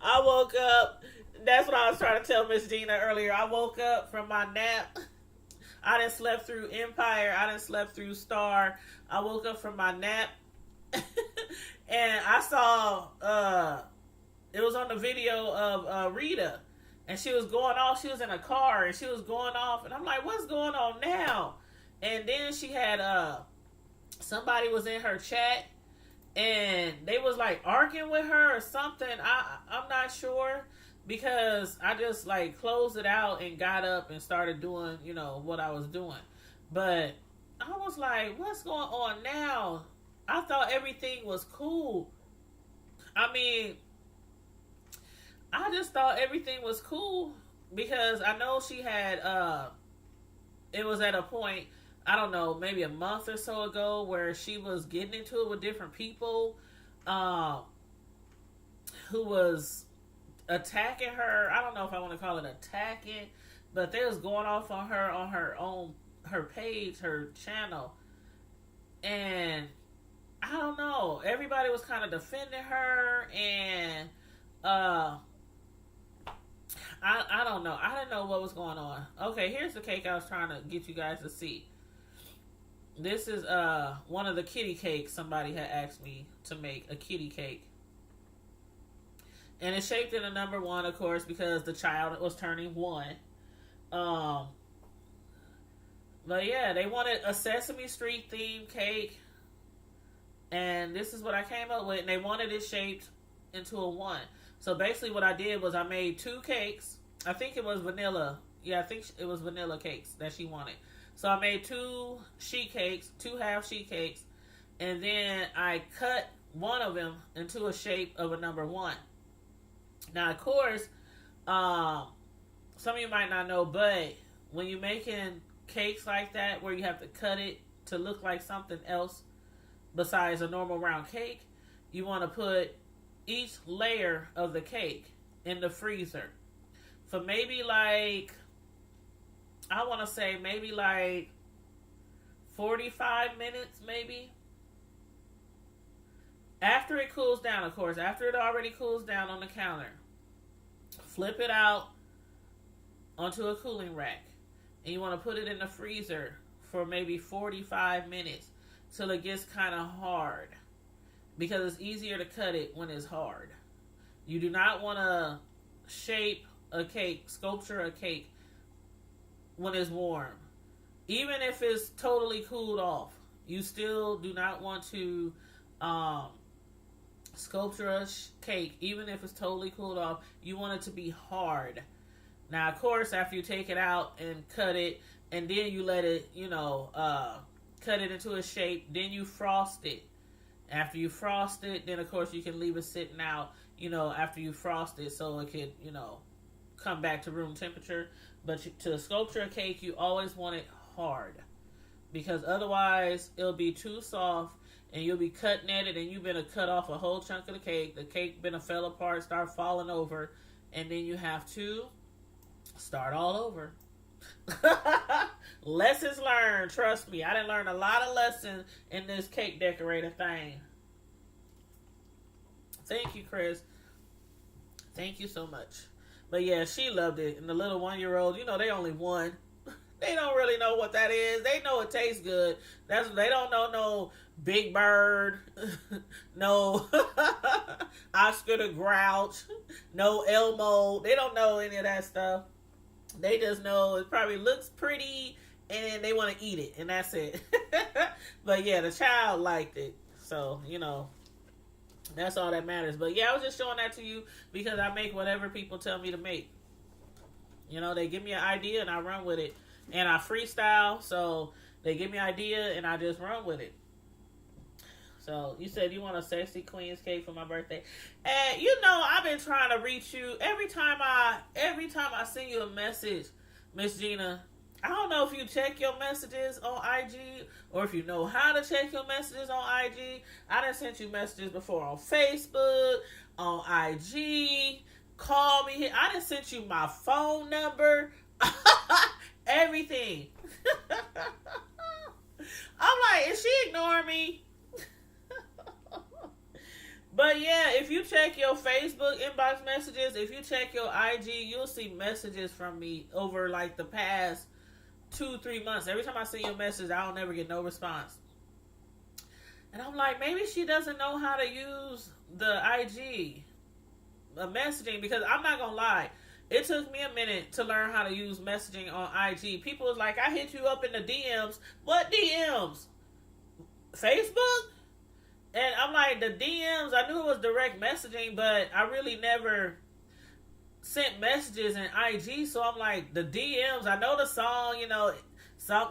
I woke up. That's what I was trying to tell Miss Gina earlier. I woke up from my nap. I done slept through Empire. I done slept through Star. I woke up from my nap. And I saw, it was on the video of Rita. And she was going off. She was in a car and she was going off. And I'm like, what's going on now? And then she had, somebody was in her chat. And they was like arguing with her or something. I'm not sure, because I just like closed it out and got up and started doing, what I was doing. But I was like, what's going on now? I thought everything was cool. I just thought everything was cool because I know she had, it was at a point, I don't know, maybe a month or so ago where she was getting into it with different people who was attacking her. I don't know if I want to call it attacking, but they was going off on her page, her channel. And I don't know, everybody was kind of defending her, and I don't know. I didn't know what was going on. Okay, here's the cake I was trying to get you guys to see. This is one of the kitty cakes. Somebody had asked me to make a kitty cake. And it's shaped in a number 1, of course, because the child was turning 1. But yeah, they wanted a Sesame Street themed cake, and this is what I came up with. And they wanted it shaped into a one. So basically, what I did was I made two cakes. I think it was vanilla. Yeah, I think it was vanilla cakes that she wanted. So I made two sheet cakes, two half sheet cakes, and then I cut one of them into a shape of a number one. Now, of course, some of you might not know, but when you're making cakes like that, where you have to cut it to look like something else besides a normal round cake, you want to put each layer of the cake in the freezer for maybe like, I want to say maybe like 45 minutes, maybe. After it cools down, of course, after it already cools down on the counter, flip it out onto a cooling rack. And you want to put it in the freezer for maybe 45 minutes till it gets kind of hard. Because it's easier to cut it when it's hard. You do not want to shape a cake, sculpture a cake when it's warm. Even if it's totally cooled off, you still do not want to sculpture a cake, even if it's totally cooled off. You want it to be hard. Now, of course, after you take it out and cut it, and then you let it, cut it into a shape, then you frost it. After you frost it, then, of course, you can leave it sitting out, after you frost it so it could, come back to room temperature. But to sculpture a cake, you always want it hard. Because otherwise, it'll be too soft, and you'll be cutting at it, and you've been to cut off a whole chunk of the cake. The cake been to fell apart, start falling over, and then you have to start all over. Lessons learned. Trust me, I done learned a lot of lessons in this cake decorator thing. Thank you, Chris. Thank you so much. But yeah, she loved it. And the little 1-year-old, they only one. They don't really know what that is. They know it tastes good. They don't know no Big Bird, no Oscar the Grouch, no Elmo. They don't know any of that stuff. They just know it probably looks pretty and they want to eat it, and that's it. But yeah, the child liked it. So, that's all that matters. But yeah, I was just showing that to you because I make whatever people tell me to make. They give me an idea and I run with it. And I freestyle, so they give me an idea and I just run with it. So you said you want a sexy queen's cake for my birthday. And I've been trying to reach you every time I send you a message, Miss Gina. I don't know if you check your messages on IG or if you know how to check your messages on IG. I done sent you messages before on Facebook, on IG. Call me here. I done sent you my phone number. Everything. I'm like, is she ignoring me? But yeah, if you check your Facebook inbox messages, if you check your IG, you'll see messages from me over like the past 2-3 months. Every time I send you a message, I don't never get no response. And I'm like, maybe she doesn't know how to use the IG messaging, because I'm not gonna lie, it took me a minute to learn how to use messaging on IG. People was like, I hit you up in the DMs. What DMs? Facebook? And I'm like, the DMs, I knew it was direct messaging, but I really never sent messages in IG. So I'm like, the DMs, I know the song,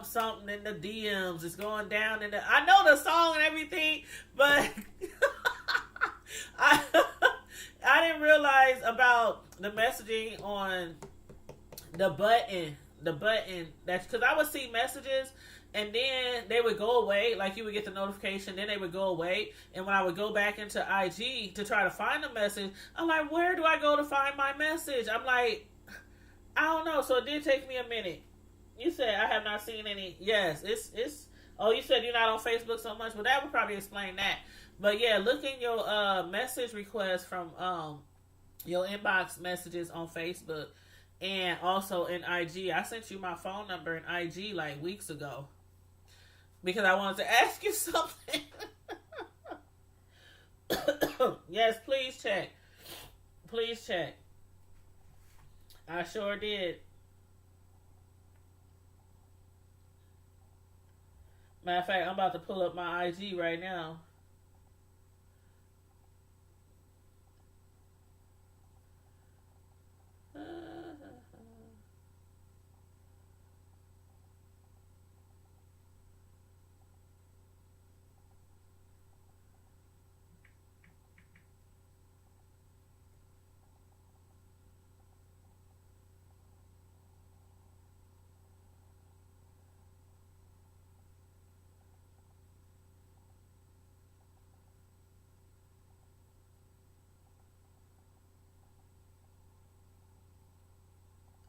something in the DMs is going down in the, I know the song and everything, but I didn't realize about the messaging on the button. That's because I would see messages and then they would go away. Like you would get the notification, then they would go away. And when I would go back into IG to try to find the message, I'm like, where do I go to find my message? I'm like, I don't know. So it did take me a minute. You said I have not seen any. Yes, it's. Oh, you said you're not on Facebook so much. Well, that would probably explain that. But yeah, look in your message requests from your inbox messages on Facebook and also in IG. I sent you my phone number in IG like weeks ago because I wanted to ask you something. Yes, please check. Please check. I sure did. Matter of fact, I'm about to pull up my IG right now.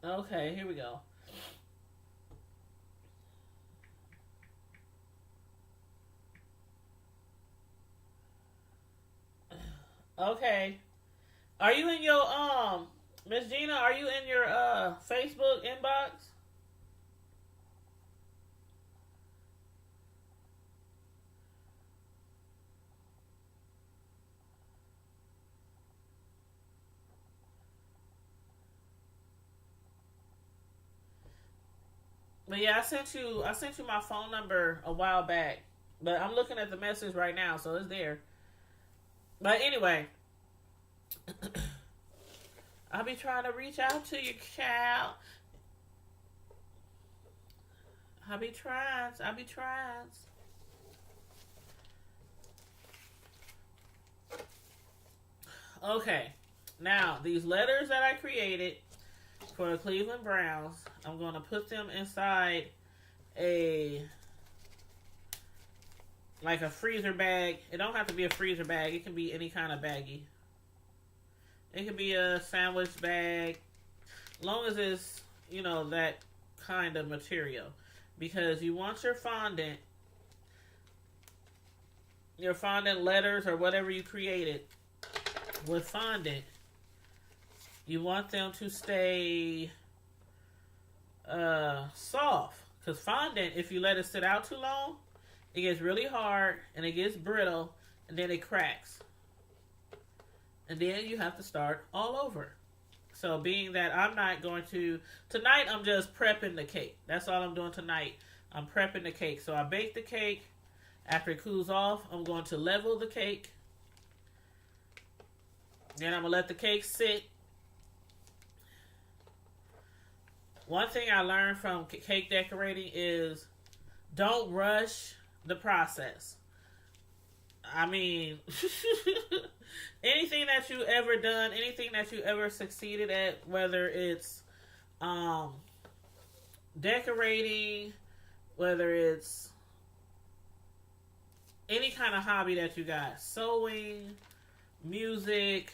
Okay, here we go. Okay. Are you in your Miss Gina, are you in your Facebook inbox? But yeah, I sent you my phone number a while back. But I'm looking at the message right now, so it's there. But anyway, I'll be trying to reach out to you, child. I'll be trying. I'll be trying. Okay. Now, these letters that I created for the Cleveland Browns, I'm going to put them inside a like a freezer bag. It don't have to be a freezer bag. It can be any kind of baggie. It can be a sandwich bag, as long as it's, you know, that kind of material. Because you want your fondant letters or whatever you created with fondant, you want them to stay soft. Because fondant, if you let it sit out too long, it gets really hard and it gets brittle and then it cracks. And then you have to start all over. So being that I'm not going to... Tonight, I'm just prepping the cake. That's all I'm doing tonight. I'm prepping the cake. So I bake the cake. After it cools off, I'm going to level the cake. Then I'm going to let the cake sit. One thing I learned from cake decorating is don't rush the process. I mean... anything that you ever done, anything that you ever succeeded at, whether it's decorating, whether it's any kind of hobby that you got, sewing, music,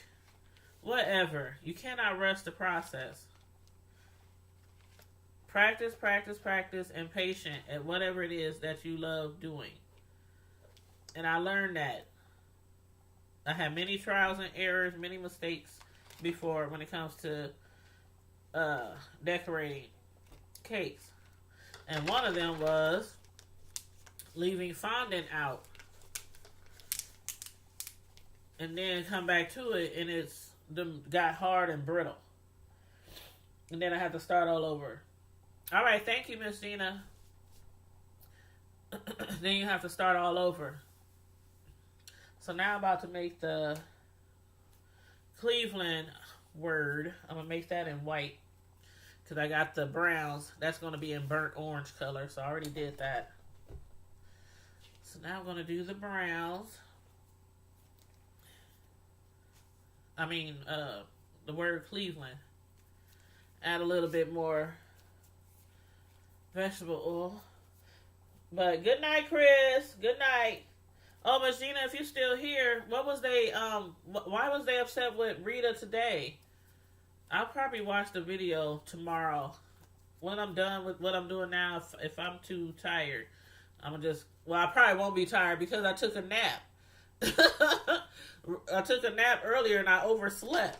whatever, you cannot rush the process. Practice, practice, practice, and patient at whatever it is that you love doing. And I learned that. I had many trials and errors, many mistakes before when it comes to decorating cakes. And one of them was leaving fondant out. And then come back to it and it's got hard and brittle. And then I had to start all over. All right, thank you, Miss Gina. Then you have to start all over. So now I'm about to make the Cleveland word. I'm going to make that in white. Because I got the browns. That's going to be in burnt orange color. So I already did that. So now I'm going to do the browns. I mean, the word Cleveland. Add a little bit more vegetable oil. But good night, Chris. Good night. Oh, Miss Gina, if you're still here, why was they upset with Rita today? I'll probably watch the video tomorrow. When I'm done with what I'm doing now, if I'm too tired, I probably won't be tired because I took a nap. I took a nap earlier and I overslept.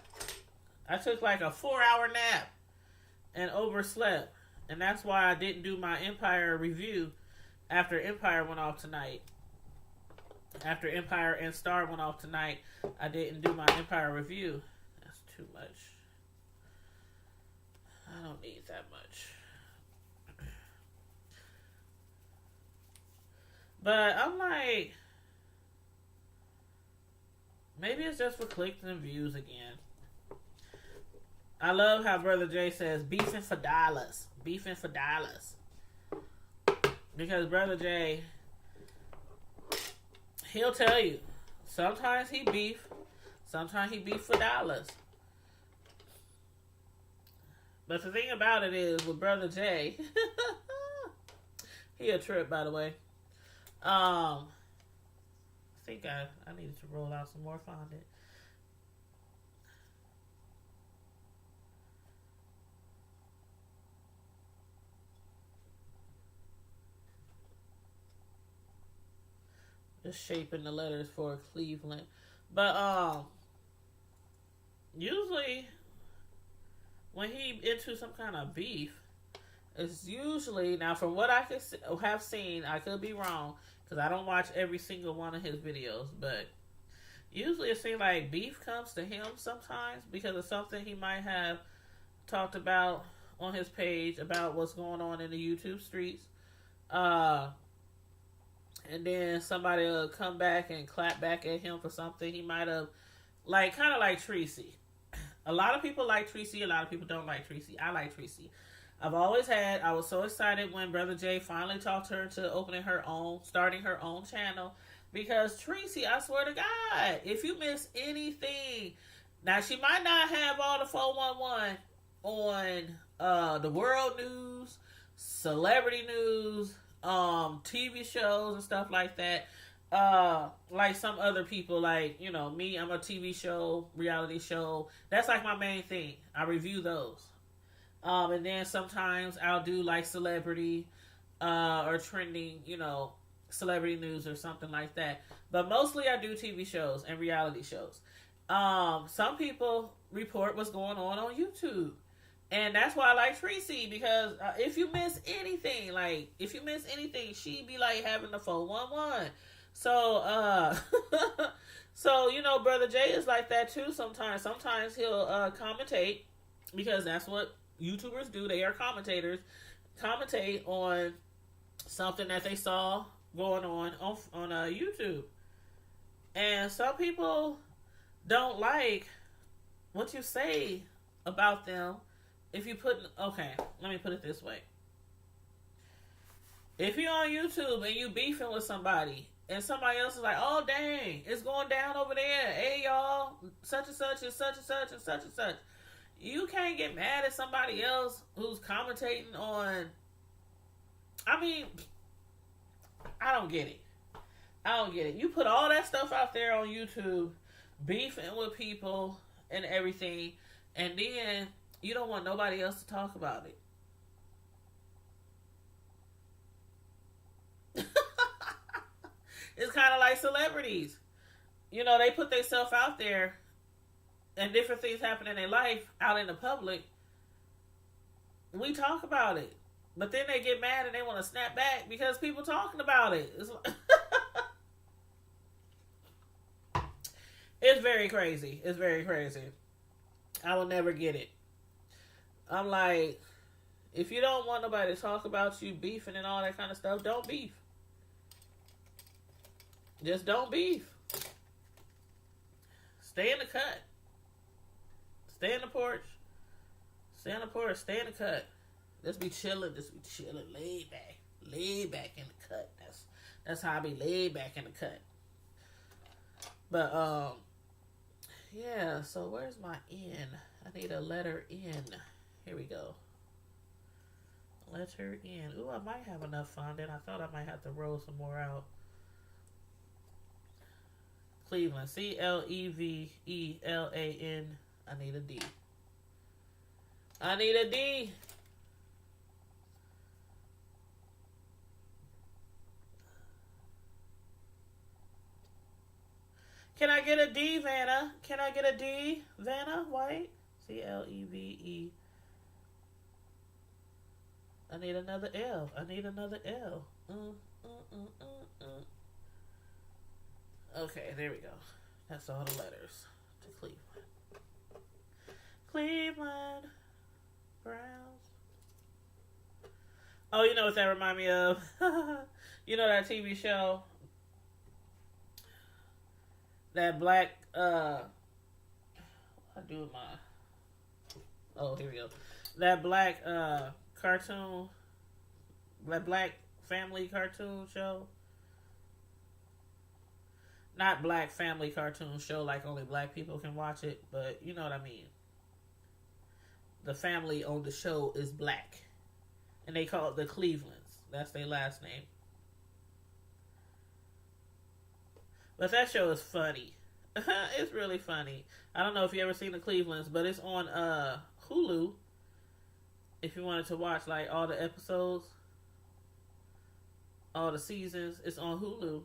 I took like a 4-hour nap and overslept. And that's why I didn't do my Empire review after Empire went off tonight. After Empire and Star went off tonight, I didn't do my Empire review. That's too much. I don't need that much. But I'm like, maybe it's just for clicks and views again. I love how Brother Jay says beefing for dollars. Beefing for dollars. Because Brother Jay, he'll tell you. Sometimes he beef. Sometimes he beef for dollars. But the thing about it is, with Brother Jay, he a trip, by the way. I think I needed to roll out some more fondant. Just shaping the letters for Cleveland. But usually when he into some kind of beef, it's usually, now from what I have seen, I could be wrong because I don't watch every single one of his videos, but usually it seems like beef comes to him sometimes because of something he might have talked about on his page about what's going on in the YouTube streets. And then somebody will come back and clap back at him for something he might have, like, kind of like Tracy. A lot of people like Tracy. A lot of people don't like Tracy. I like Tracy. I was so excited when Brother Jay finally talked her into starting her own channel. Because Tracy, I swear to God, if you miss anything, now she might not have all the 411 on the world news, celebrity news, TV shows and stuff like that. Like some other people, like, you know, me, I'm a TV show, reality show. That's like my main thing. I review those. And then sometimes I'll do like celebrity, or trending, you know, celebrity news or something like that. But mostly I do TV shows and reality shows. Some people report what's going on YouTube. And that's why I like Tracy, because if you miss anything, she be like having the 411. So, so, you know, Brother Jay is like that too sometimes. Sometimes he'll commentate, because that's what YouTubers do. They are commentators. Commentate on something that they saw going on YouTube. And some people don't like what you say about them. If you okay, let me put it this way. If you're on YouTube and you beefing with somebody, and somebody else is like, oh dang, it's going down over there. Hey y'all, such and such and such and such and such and such. You can't get mad at somebody else who's commentating on. I mean, I don't get it. You put all that stuff out there on YouTube, beefing with people and everything, and then you don't want nobody else to talk about it. It's kind of like celebrities. You know, they put themselves out there and different things happen in their life out in the public. We talk about it. But then they get mad and they want to snap back because people talking about it. It's very crazy. It's very crazy. I will never get it. I'm like, if you don't want nobody to talk about you beefing and all that kind of stuff, don't beef. Just don't beef. Stay in the cut. Stay in the porch. Stay in the porch. Stay in the cut. Just be chilling. Laid back in the cut. That's how I be, laid back in the cut. But yeah. So where's my N? I need a letter N. Here we go. Letter N. Ooh, I might have enough fondant. I thought I might have to roll some more out. Cleveland. Clevelan. I need a D. I need a D. Can I get a D, Vanna? Can I get a D, Vanna White? Cleve. I need another L. Okay, there we go. That's all the letters to Cleveland. Cleveland Browns. Oh, you know what that remind me of? You know that TV show, that black I do my here we go. That black cartoon, that black family cartoon show. Not black family cartoon show like only black people can watch it, but you know what I mean. The family on the show is black. And they call it the Clevelands. That's their last name. But that show is funny. It's really funny. I don't know if you ever seen the Clevelands, but it's on Hulu. If you wanted to watch like all the episodes, all the seasons, it's on Hulu.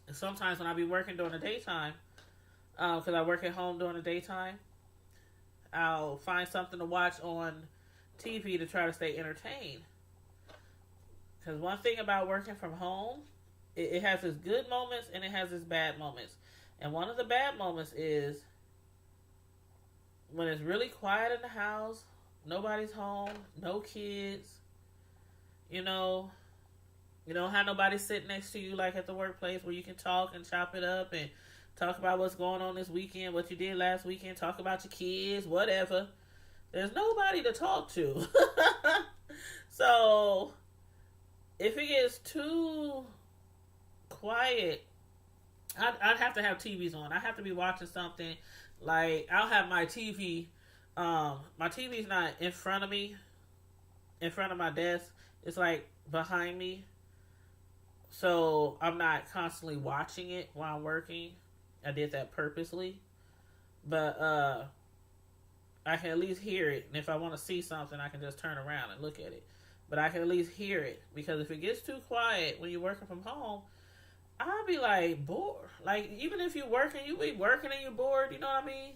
And sometimes when I be working during the daytime, because I work at home during the daytime, I'll find something to watch on TV to try to stay entertained. Because one thing about working from home, it has its good moments and it has its bad moments. And one of the bad moments is when it's really quiet in the house, nobody's home, no kids, you know, you don't have nobody sitting next to you like at the workplace where you can talk and chop it up and talk about what's going on this weekend, what you did last weekend, talk about your kids, whatever. There's nobody to talk to. So, if it gets too quiet, I'd have to have TVs on. I have to be watching something. Like, I'll have my TV. My TV's not in front of me, in front of my desk. It's like behind me. So, I'm not constantly watching it while I'm working. I did that purposely. But, I can at least hear it. And if I want to see something, I can just turn around and look at it. But I can at least hear it. Because if it gets too quiet when you're working from home, I'll be like bored. Like, even if you're working, you be working and you're bored, you know what I mean?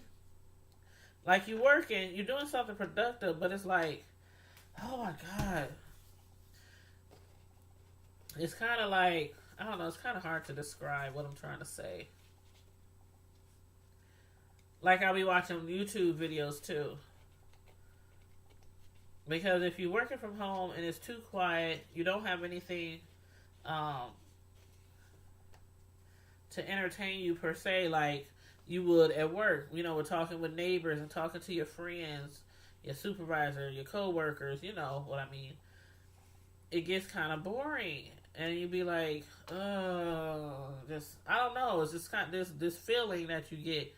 Like, you're working, you're doing something productive, but it's like, oh my God. It's kind of like, I don't know, it's kind of hard to describe what I'm trying to say. Like, I'll be watching YouTube videos too. Because if you're working from home and it's too quiet, you don't have anything to entertain you per se like you would at work. You know, we're talking with neighbors and talking to your friends, your supervisor, your coworkers, you know what I mean. It gets kind of boring. And you'd be like, oh, just, I don't know. It's just kind of this feeling that you get.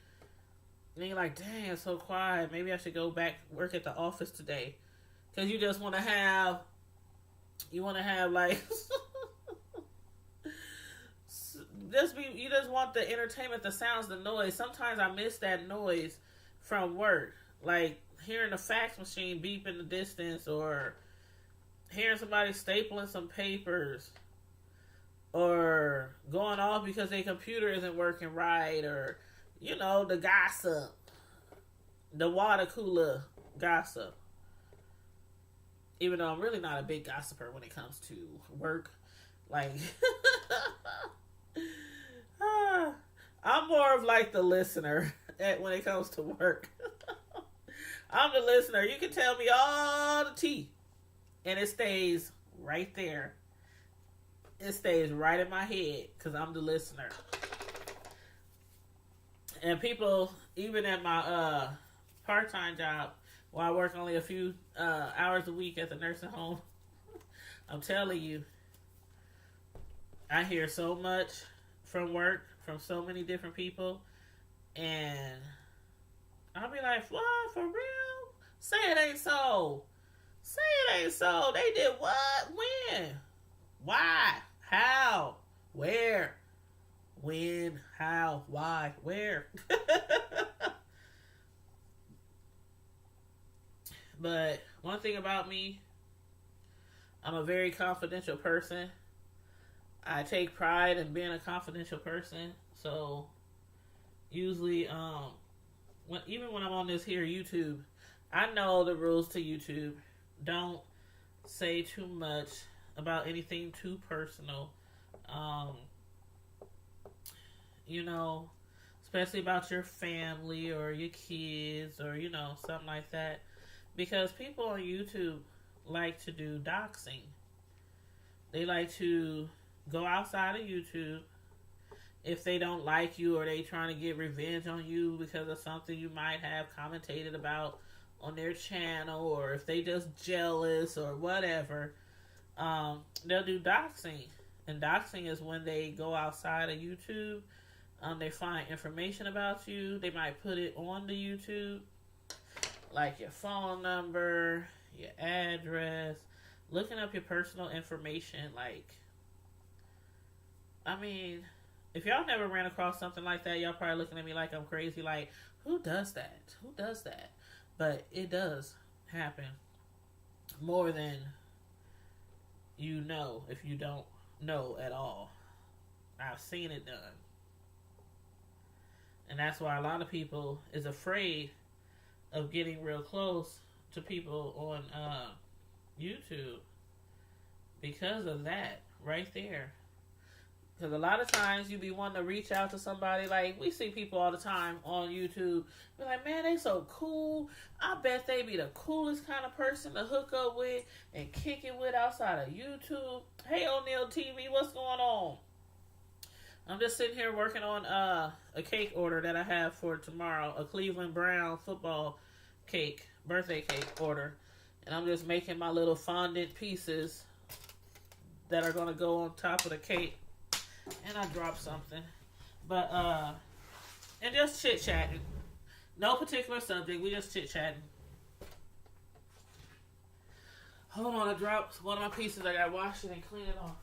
And you're like, dang, it's so quiet. Maybe I should go back work at the office today. Because you just want to have like, you just want the entertainment, the sounds, the noise. Sometimes I miss that noise from work. Like hearing the fax machine beep in the distance, or hearing somebody stapling some papers, or going off because their computer isn't working right, or, you know, the gossip, the water cooler gossip. Even though I'm really not a big gossiper when it comes to work. Like, I'm more of like the listener when it comes to work. I'm the listener. You can tell me all the tea, and it stays right there. It stays right in my head because I'm the listener. And people, even at my part-time job, where I work only a few hours a week at the nursing home, I'm telling you, I hear so much from work, from so many different people, and I'll be like, what, for real? Say it ain't so. Say it ain't so. They did what? When? Why? How? Where? When? How? Why? Where? But one thing about me, I'm a very confidential person. I take pride in being a confidential person. So usually, even when I'm on this here YouTube, I know the rules to YouTube. Don't say too much about anything too personal. You know, especially about your family or your kids or, you know, something like that. Because people on YouTube like to do doxing. They like to go outside of YouTube if they don't like you or they trying to get revenge on you because of something you might have commentated about on their channel, or if they just jealous or whatever. They'll do doxing. And doxing is when they go outside of YouTube. They find information about you. They might put it on the YouTube, like your phone number, your address, looking up your personal information. Like, I mean, if y'all never ran across something like that, y'all probably looking at me like I'm crazy. Like, who does that? Who does that? But it does happen more than you know if you don't know at all. I've seen it done. And that's why a lot of people is afraid of getting real close to people on YouTube because of that right there. Because a lot of times you be wanting to reach out to somebody. Like, we see people all the time on YouTube. We're like, man, they so cool. I bet they be the coolest kind of person to hook up with and kick it with outside of YouTube. Hey, O'Neal TV, what's going on? I'm just sitting here working on a cake order that I have for tomorrow. A Cleveland Brown football cake, birthday cake order. And I'm just making my little fondant pieces that are going to go on top of the cake. And I dropped something. But, and just chit-chatting. No particular subject. We just chit-chatting. Hold on, I dropped one of my pieces. I got to wash it and clean it off.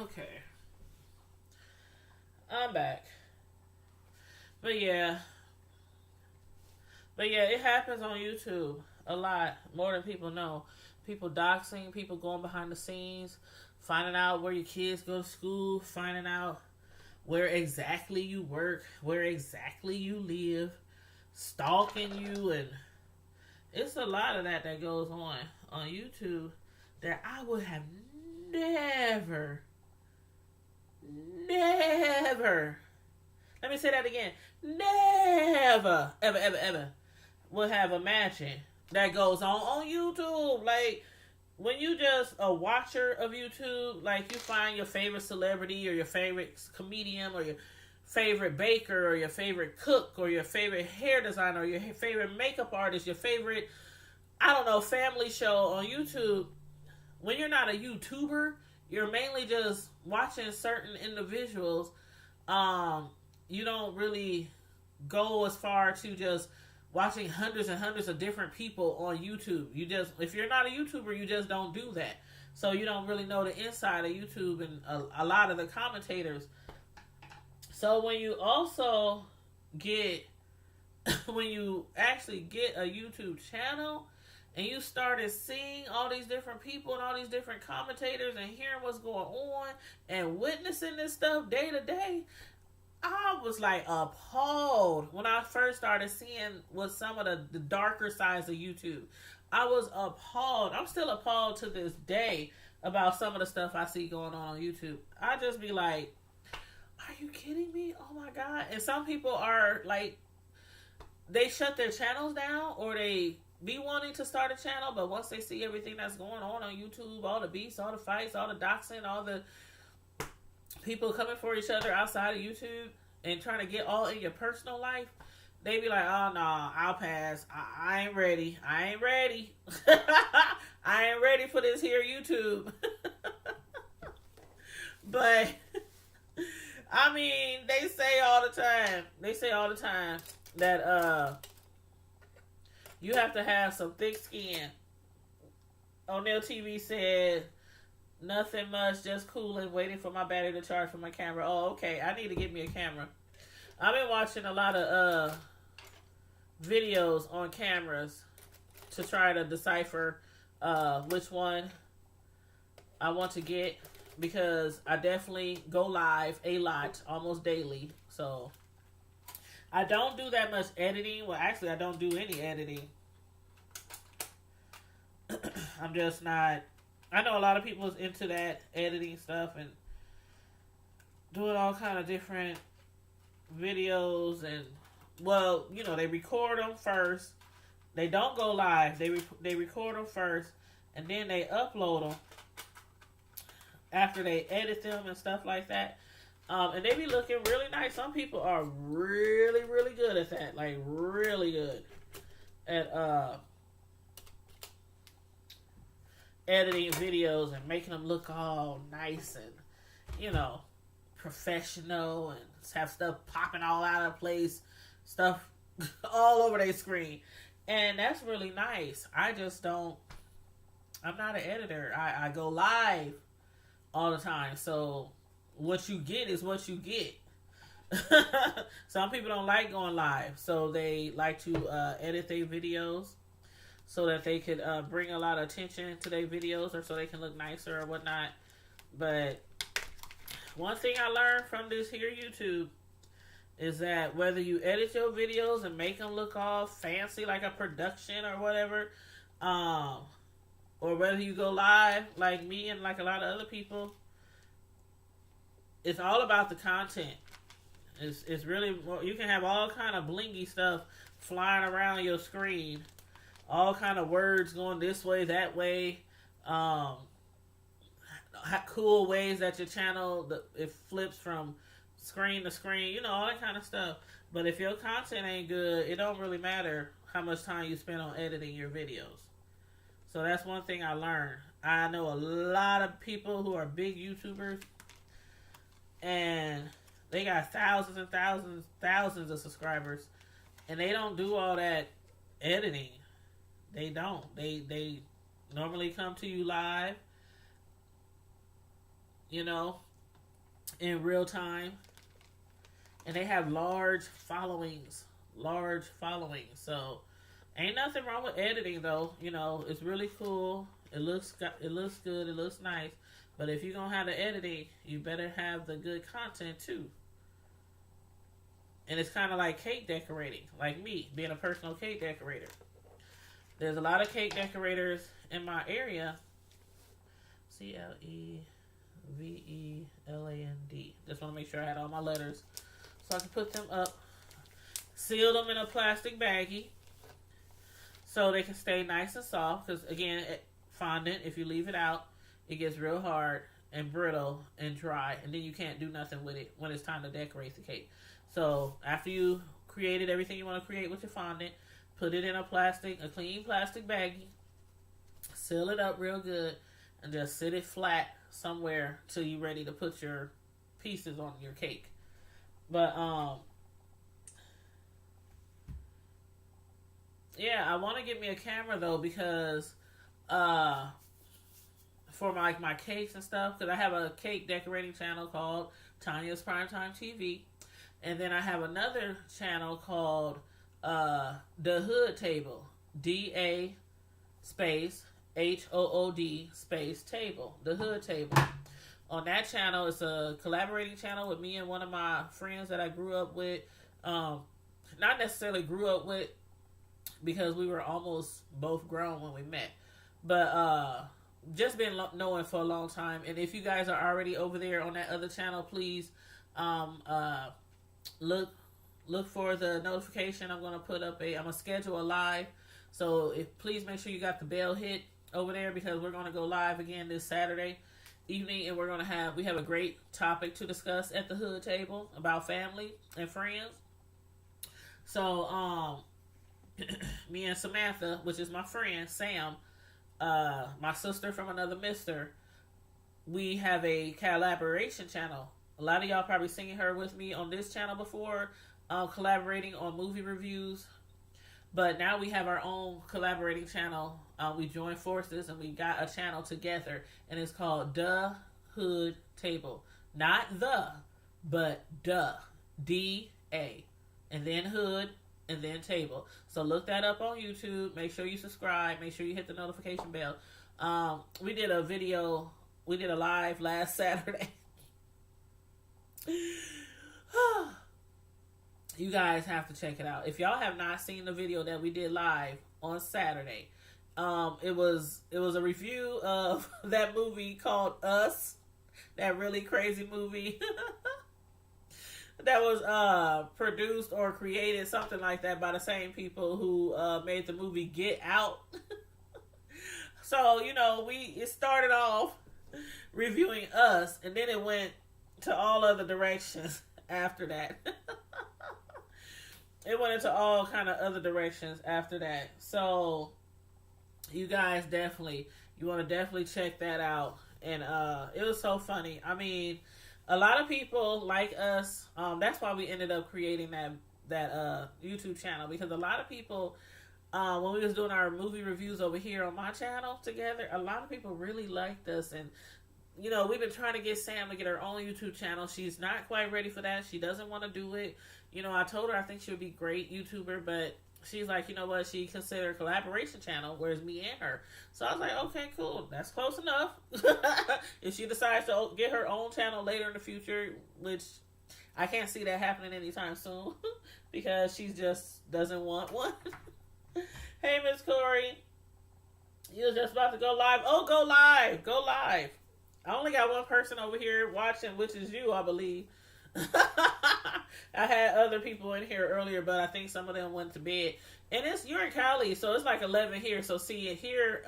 Okay. I'm back. But yeah, it happens on YouTube a lot, more than people know. People doxing, people going behind the scenes, finding out where your kids go to school, finding out where exactly you work, where exactly you live, stalking you, and it's a lot of that goes on YouTube that I would have never, let me say that again, never, ever would have imagined that goes on YouTube. Like, when you just a watcher of YouTube, like, you find your favorite celebrity or your favorite comedian or your favorite baker or your favorite cook or your favorite hair designer or your favorite makeup artist, your favorite, I don't know, family show on YouTube. When you're not a YouTuber, you're mainly just watching certain individuals. You don't really go as far to just watching hundreds and hundreds of different people on YouTube. You just, if you're not a YouTuber, you just don't do that. So you don't really know the inside of YouTube and a lot of the commentators. So when you also get, when you actually get a YouTube channel and you started seeing all these different people and all these different commentators and hearing what's going on and witnessing this stuff day to day, I was like appalled when I first started seeing what some of the darker sides of YouTube. I was appalled. I'm still appalled to this day about some of the stuff I see going on YouTube. I just be like, are you kidding me? Oh my God. And some people are like, they shut their channels down or they be wanting to start a channel, but once they see everything that's going on YouTube, all the beefs, all the fights, all the doxing, all the people coming for each other outside of YouTube and trying to get all in your personal life, they be like, oh no, I'll pass. I ain't ready. I ain't ready. I ain't ready for this here YouTube. But I mean, they say all the time that you have to have some thick skin. O'Neal TV said, nothing much, just cooling, waiting for my battery to charge for my camera. Oh, okay. I need to get me a camera. I've been watching a lot of videos on cameras to try to decipher which one I want to get, because I definitely go live a lot, almost daily. So I don't do that much editing. Well, actually, I don't do any editing. I'm just not. I know a lot of people is into that editing stuff and doing all kind of different videos and, well, you know, they record them first. They don't go live. They record them first, and then they upload them after they edit them and stuff like that. And they be looking really nice. Some people are really, really good at that. Like, really good at editing videos and making them look all nice and, you know, professional, and have stuff popping all out of place, stuff all over their screen. And that's really nice. I just don't, I'm not an editor. I go live all the time. So what you get is what you get. Some people don't like going live, so they like to edit their videos so that they could bring a lot of attention to their videos, or so they can look nicer or whatnot. But one thing I learned from this here YouTube is that whether you edit your videos and make them look all fancy like a production or whatever, or whether you go live like me and like a lot of other people, it's all about the content. It's really, you can have all kind of blingy stuff flying around your screen, all kind of words going this way, that way, cool ways that your channel, it flips from screen to screen, you know, all that kind of stuff. But if your content ain't good, it don't really matter how much time you spend on editing your videos. So that's one thing I learned. I know a lot of people who are big YouTubers, and they got thousands and thousands of subscribers, and they don't do all that editing. They don't. They normally come to you live, you know, in real time. And they have large followings. So ain't nothing wrong with editing, though. You know, it's really cool. It looks good. It looks nice. But if you're going to have the editing, you better have the good content, too. And it's kind of like cake decorating. Like me, being a personal cake decorator. There's a lot of cake decorators in my area. CLEVELAND. Just want to make sure I had all my letters so I can put them up. Seal them in a plastic baggie so they can stay nice and soft. Because, again, fondant, if you leave it out, it gets real hard and brittle and dry. And then you can't do nothing with it when it's time to decorate the cake. So, after you created everything you want to create with your fondant, put it in a clean plastic baggie. Seal it up real good. And just sit it flat somewhere till you're ready to put your pieces on your cake. But, yeah, I want to get me a camera, though, because, for my cakes and stuff, because I have a cake decorating channel called Tanya's Primetime TV. And then I have another channel called, The Hood Table. DA space HOOD space table. The Hood Table. On that channel, it's a collaborating channel with me and one of my friends that I grew up with. Not necessarily grew up with, because we were almost both grown when we met. But just been knowing for a long time. And if you guys are already over there on that other channel, please look for the notification. I'm gonna put up I'm gonna schedule a live. So please make sure you got the bell hit over there, because we're gonna go live again this Saturday evening, and we have a great topic to discuss at the Hood Table about family and friends. So me and Samantha, which is my friend Sam, my sister from another mister, we have a collaboration channel. A lot of y'all probably seen her with me on this channel before, collaborating on movie reviews. But now we have our own collaborating channel. We joined forces and we got a channel together, and it's called The Hood Table. Not the, but the. D-A. And then Hood, and then Table. So look that up on YouTube. Make sure you subscribe. Make sure you hit the notification bell. We did a live last Saturday. You guys have to check it out. If y'all have not seen the video that we did live on Saturday, it was a review of that movie called Us, that really crazy movie that was produced or created, something like that, by the same people who made the movie Get Out. So, you know, it started off reviewing Us, and then it went to all other directions after that. It went into all kind of other directions after that. So, you guys you want to definitely check that out. And it was so funny. I mean, a lot of people like us. That's why we ended up creating that YouTube channel, because a lot of people, when we was doing our movie reviews over here on my channel together, a lot of people really liked us. And you know, we've been trying to get Sam to get her own YouTube channel. She's not quite ready for that. She doesn't want to do it. You know, I told her I think she would be a great YouTuber, but she's like, you know what, she considered a collaboration channel, whereas me and her. So I was like, okay, cool, that's close enough. If she decides to get her own channel later in the future, which I can't see that happening anytime soon, because she just doesn't want one. Hey, Miss Corey, you was just about to go live. Oh, go live, go live. I only got one person over here watching, which is you, I believe. I had other people in here earlier, but I think some of them went to bed. And you're in Cali, so it's like 11 here. So see, here,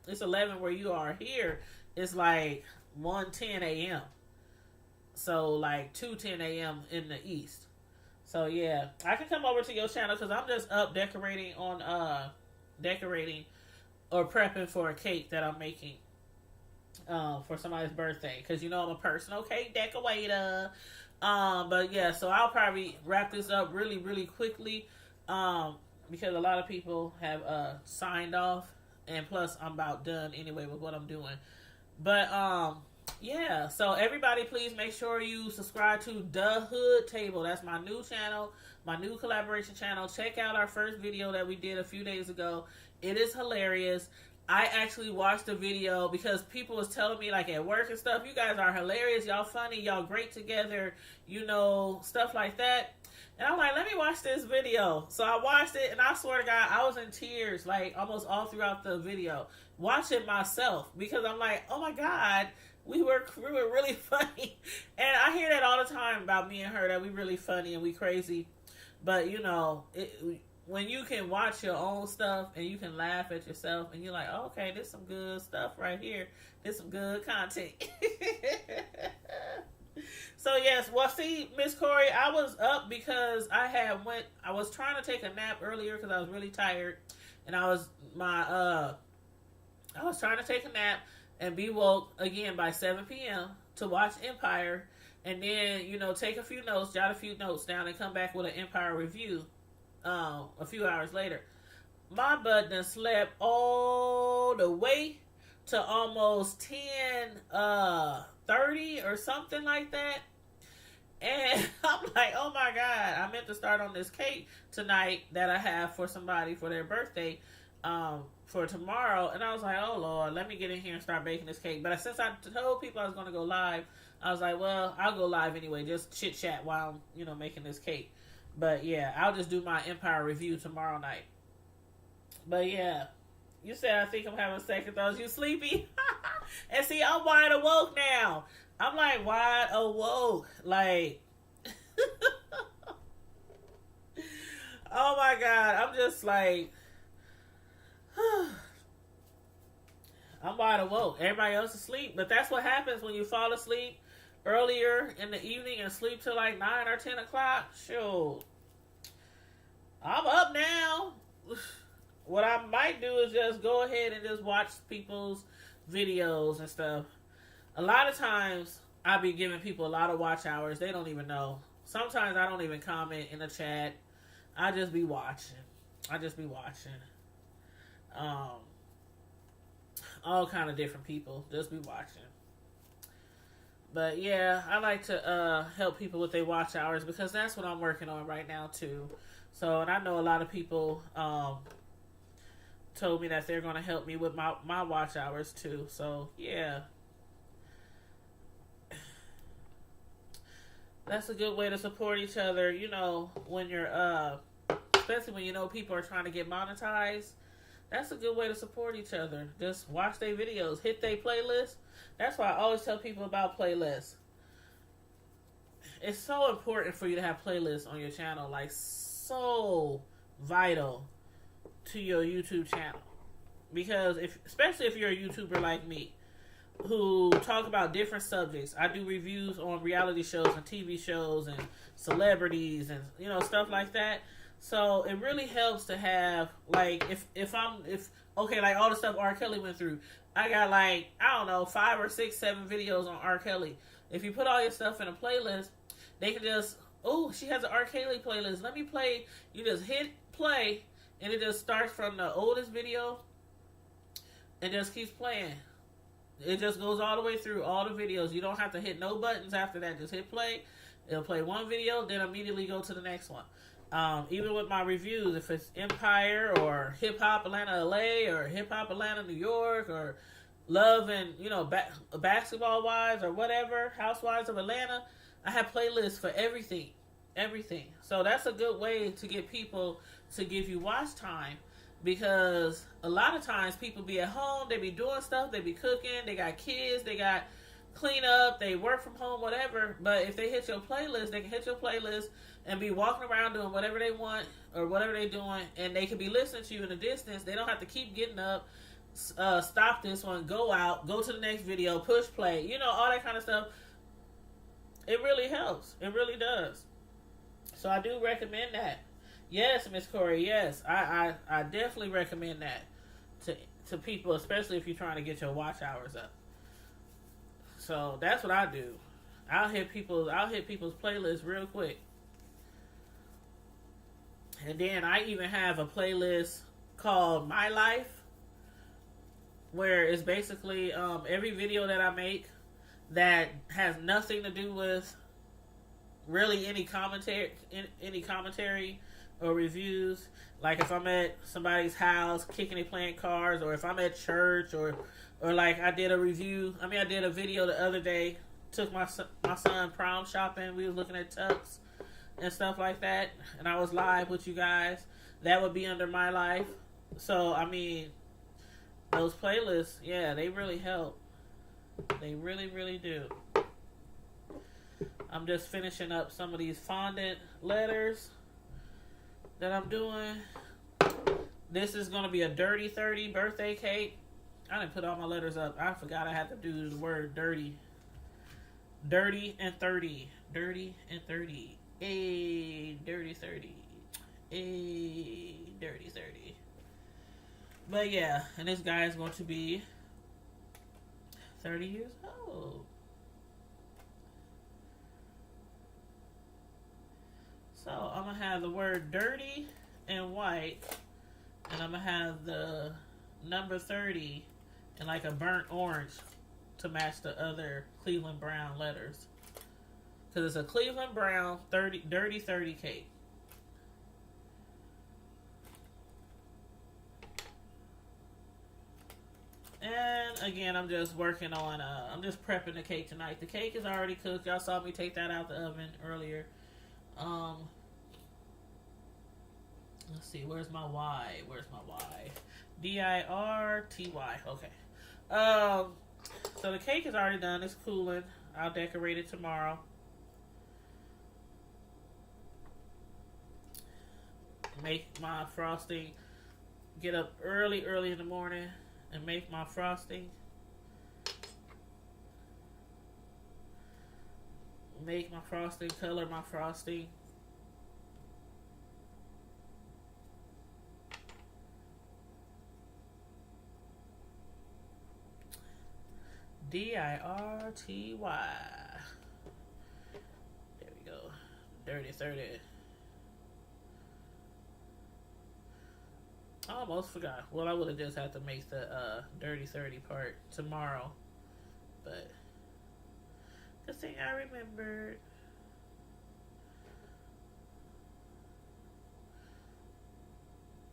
it's 11 where you are. Here, it's like 1:10 a.m. So like 2:10 a.m. in the east. So yeah, I can come over to your channel because I'm just up decorating or prepping for a cake that I'm making for somebody's birthday, because you know I'm a personal cake decorator. But yeah, so I'll probably wrap this up really, really quickly, because a lot of people have signed off, and plus I'm about done anyway with what I'm doing. But yeah, so everybody, please make sure you subscribe to The Hood Table. That's my new channel, my new collaboration channel. Check out our first video that we did a few days ago. It is hilarious. I actually watched the video because people was telling me, like, at work and stuff, you guys are hilarious, y'all funny, y'all great together, you know, stuff like that. And I'm like, let me watch this video. So I watched it, and I swear to God, I was in tears, like, almost all throughout the video, watching myself, because I'm like, oh my God, we were really funny. And I hear that all the time about me and her, that we really funny and we crazy. But, you know, when you can watch your own stuff and you can laugh at yourself and you're like, oh, okay, this some good stuff right here. This some good content. So yes, well, see, Miss Corey, I was up because I was trying to take a nap earlier because I was really tired, and I was trying to take a nap and be woke again by 7 p.m. to watch Empire, and then, you know, take a few notes, jot a few notes down, and come back with an Empire review a few hours later. My butt done slept all the way to almost 10:30 or something like that. And I'm like, oh my God, I meant to start on this cake tonight that I have for somebody for their birthday for tomorrow. And I was like, oh Lord, let me get in here and start baking this cake. But since I told people I was going to go live, I was like, well, I'll go live anyway, just chit chat while I'm, you know, making this cake. But yeah, I'll just do my Empire review tomorrow night. But yeah, you said I think I'm having second thoughts. You sleepy? And see, I'm wide awoke now. I'm like wide awoke. Like, oh my God. I'm just like, I'm wide awoke. Everybody else is asleep. But that's what happens when you fall asleep earlier in the evening and sleep till like 9 or 10 o'clock. Sure. I'm up now. What I might do is just go ahead and just watch people's videos and stuff. A lot of times, I be giving people a lot of watch hours. They don't even know. Sometimes I don't even comment in the chat. I just be watching. All kind of different people. Just be watching. But yeah, I like to help people with their watch hours because that's what I'm working on right now too. So, and I know a lot of people told me that they're going to help me with my watch hours too. So yeah. That's a good way to support each other. You know, when you're especially when you know people are trying to get monetized. That's a good way to support each other. Just watch their videos, hit their playlist. That's why I always tell people about playlists. It's so important for you to have playlists on your channel, like so vital to your YouTube channel. Because especially if you're a YouTuber like me, who talk about different subjects. I do reviews on reality shows and TV shows and celebrities and stuff like that. So it really helps to have like if like all the stuff R. Kelly went through. I got like, I don't know, 5 or 6, 7 videos on R. Kelly. If you put all your stuff in a playlist, they can just, she has an R. Kelly playlist. Let me play. You just hit play and it just starts from the oldest video and just keeps playing. It just goes all the way through all the videos. You don't have to hit no buttons after that. Just hit play. It'll play one video, then immediately go to the next one. Even with my reviews, if it's Empire or Hip Hop Atlanta LA or Hip Hop Atlanta New York or Love and, Basketball Wives or whatever, Housewives of Atlanta, I have playlists for everything. Everything. So that's a good way to get people to give you watch time. Because a lot of times people be at home, they be doing stuff, they be cooking, they got kids, they got clean up, they work from home, whatever. But if they hit your playlist, they can hit your playlist and be walking around doing whatever they want or whatever they're doing, and they can be listening to you in the distance. They don't have to keep getting up, stop this one, go out, go to the next video, push play, all that kind of stuff. It really helps. It really does. So I do recommend that. Yes, Miss Corey, yes. I definitely recommend that to people, especially if you're trying to get your watch hours up. So that's what I do. I'll hit people's playlists real quick. And then I even have a playlist called My Life, where it's basically every video that I make that has nothing to do with really any commentary or reviews. Like if I'm at somebody's house kicking and playing cards, or if I'm at church, or like I did a video the other day. Took my son prom shopping. We was looking at tux and stuff like that, and I was live with you guys. That would be under My Life. So those playlists, yeah, they really help. They really, really do. I'm just finishing up some of these fondant letters that I'm doing. This is going to be a Dirty 30 birthday cake. I didn't put all my letters up. I forgot I had to do the word dirty. Dirty and 30. Dirty and 30. A dirty 30. A dirty 30. But yeah, and this guy is going to be 30 years old. So I'm going to have the word dirty and white, and I'm going to have the number 30 in like a burnt orange to match the other Cleveland Brown letters. Because it's a Cleveland Brown dirty 30 cake. And again, I'm just working on, I'm just prepping the cake tonight. The cake is already cooked. Y'all saw me take that out the oven earlier. Let's see, where's my Y? D-I-R-T-Y. Okay. So the cake is already done. It's cooling. I'll decorate it tomorrow. Make my frosting. Get up early in the morning and make my frosting. Make my frosting, color my frosting. D-I-R-T-Y. There we go. Dirty 30. I almost forgot. Well, I would have just had to make the Dirty 30 part tomorrow. But good thing I remembered.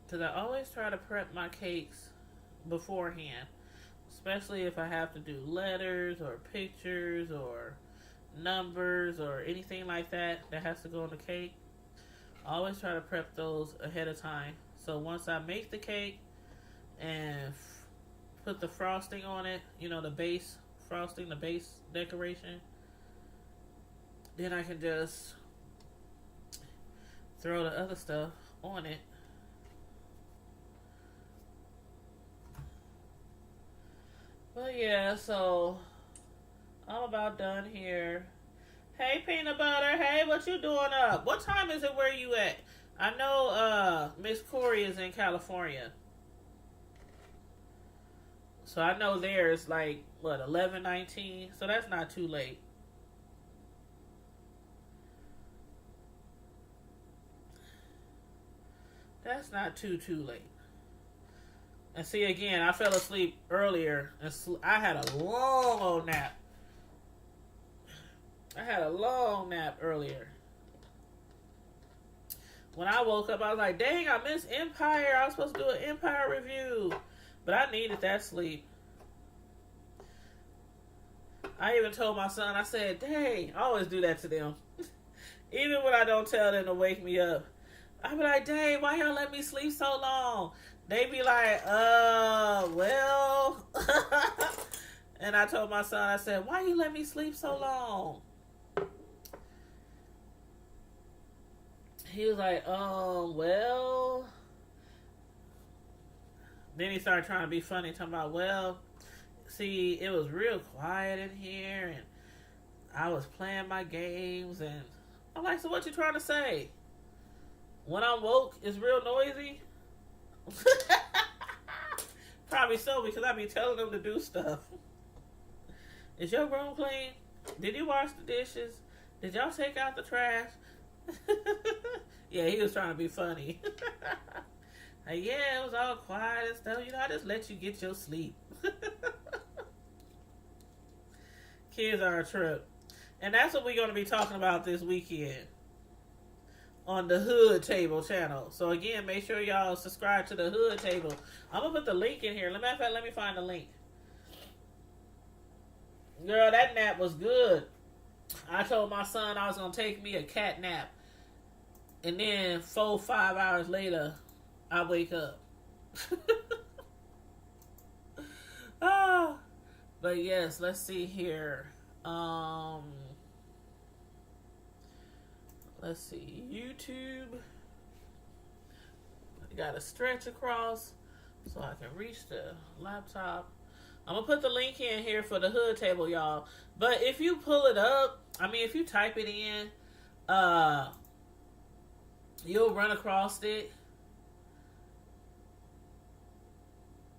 Because I always try to prep my cakes beforehand. Especially if I have to do letters or pictures or numbers or anything like that that has to go on the cake. I always try to prep those ahead of time. So once I make the cake and put the frosting on it, the base frosting, the base decoration, then I can just throw the other stuff on it. But yeah, so I'm about done here. Hey, Peanut Butter. Hey, what you doing up? What time is it where you at? I know Miss Corey is in California. So I know there's like, 11:19? So that's not too late. That's not too late. And see, again, I fell asleep earlier. And I had a long old nap. I had a long nap earlier. When I woke up, I was like, dang, I missed Empire. I was supposed to do an Empire review. But I needed that sleep. I even told my son, I said, dang, I always do that to them. Even when I don't tell them to wake me up. I be like, dang, why y'all let me sleep so long? They be like, well. And I told my son, I said, why you let me sleep so long? He was like, well. Then he started trying to be funny, talking about, well, see, it was real quiet in here, and I was playing my games, and I'm like, so what you trying to say? When I'm woke, it's real noisy? Probably so, because I be telling them to do stuff. Is your room clean? Did you wash the dishes? Did y'all take out the trash? Yeah, he was trying to be funny. Like, yeah, it was all quiet and stuff. I just let you get your sleep. Kids are a trip. And that's what we're going to be talking about this weekend on the Hood Table channel. So again, make sure y'all subscribe to the Hood Table. I'm going to put the link in here. Matter of fact, let me find the link. Girl, that nap was good. I told my son I was going to take me a cat nap. And then 4-5 hours later, I wake up. But yes, let's see here. Let's see. YouTube. I got to stretch across so I can reach the laptop. I'm going to put the link in here for the Hood Table, y'all. But if you pull it up, if you type it in, you'll run across it.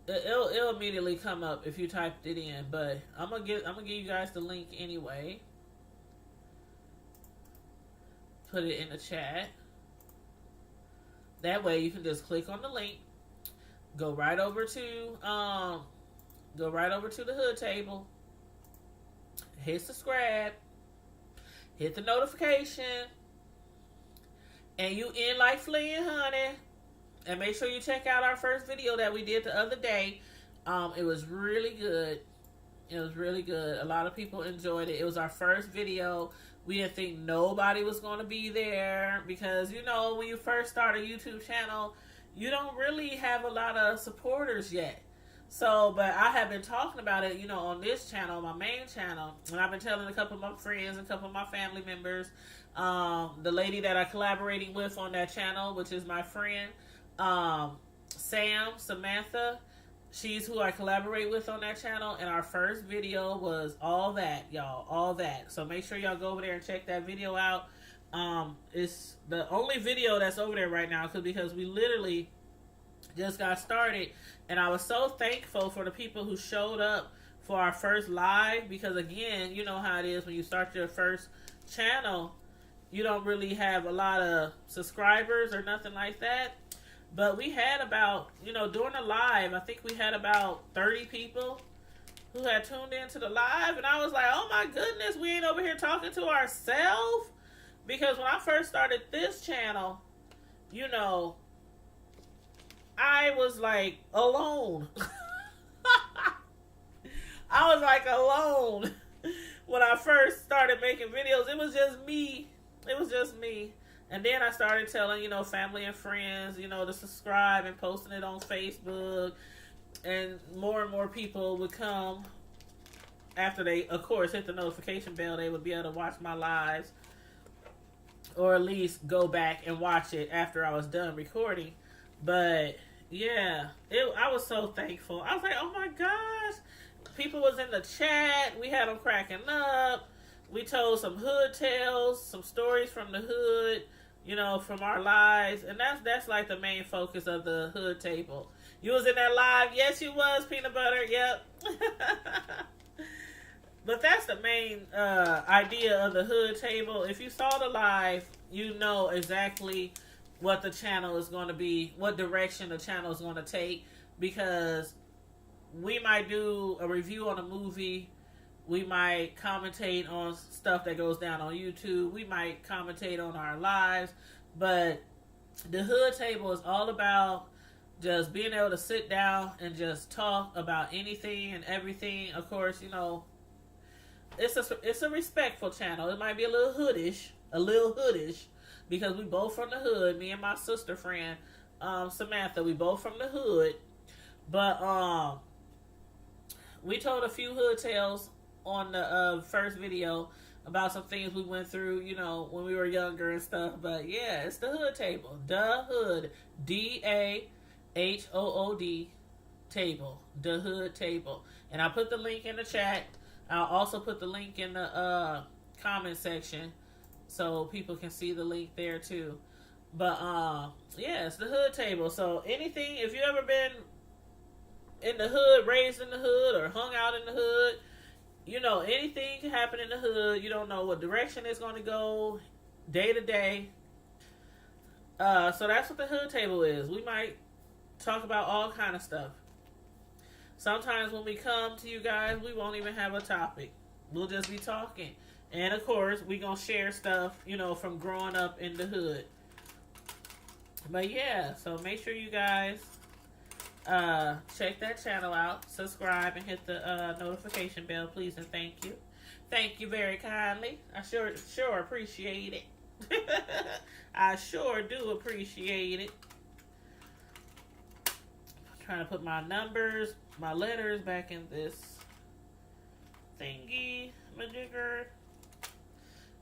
It'll immediately come up if you typed it in, but I'm gonna give you guys the link anyway. Put it in the chat. That way you can just click on the link, go right over to the Hood Table, hit subscribe, hit the notification, and you in like fleeing, honey. And make sure you check out our first video that we did the other day. It was really good. It was really good. A lot of people enjoyed it. It was our first video. We didn't think nobody was going to be there because, when you first start a YouTube channel, you don't really have a lot of supporters yet. So, but I have been talking about it, on this channel, my main channel. And I've been telling a couple of my friends, a couple of my family members, the lady that I'm collaborating with on that channel, which is my friend, Samantha, she's who I collaborate with on that channel, and our first video was all that, y'all, all that. So make sure y'all go over there and check that video out. It's the only video that's over there right now because we literally just got started, and I was so thankful for the people who showed up for our first live, because again, you know how it is when you start your first channel, you don't really have a lot of subscribers or nothing like that. But we had about, during the live, I think we had about 30 people who had tuned into the live. And I was like, oh my goodness, we ain't over here talking to ourselves. Because when I first started this channel, I was like alone. I was like alone. when I first started making videos, it was just me. It was just me. And then I started telling, family and friends, to subscribe and posting it on Facebook. And more people would come after they, of course, hit the notification bell. They would be able to watch my lives, or at least go back and watch it after I was done recording. But yeah, I was so thankful. I was like, oh my gosh. People was in the chat. We had them cracking up. We told some hood tales, some stories from the hood, from our lives. And that's like the main focus of the hood table. You was in that live? Yes, you was, Peanut Butter. Yep. But that's the main idea of the hood table. If you saw the live, you know exactly what the channel is going to be, what direction the channel is going to take, because we might do a review on a movie. We might commentate on stuff that goes down on YouTube. We might commentate on our lives. But the hood table is all about just being able to sit down and just talk about anything and everything. Of course, it's a respectful channel. It might be a little hoodish, because we both from the hood. Me and my sister friend, Samantha, we both from the hood. But we told a few hood tales on the first video about some things we went through, when we were younger and stuff. But yeah, it's the hood table. The hood. DAHOOD table. The hood table. And I put the link in the chat. I'll also put the link in the comment section so people can see the link there too. But yeah, it's the hood table. So anything, if you ever been in the hood, raised in the hood, or hung out in the hood, anything can happen in the hood. You don't know what direction it's going to go day to day. So that's what the hood table is. We might talk about all kind of stuff. Sometimes when we come to you guys, we won't even have a topic. We'll just be talking. And of course, we're going to share stuff, from growing up in the hood. But yeah, so make sure you guys check that channel out, subscribe, and hit the notification bell, please, and thank you. Thank you very kindly. I sure appreciate it. I sure do appreciate it. I'm trying to put my numbers, my letters back in this thingy majigger.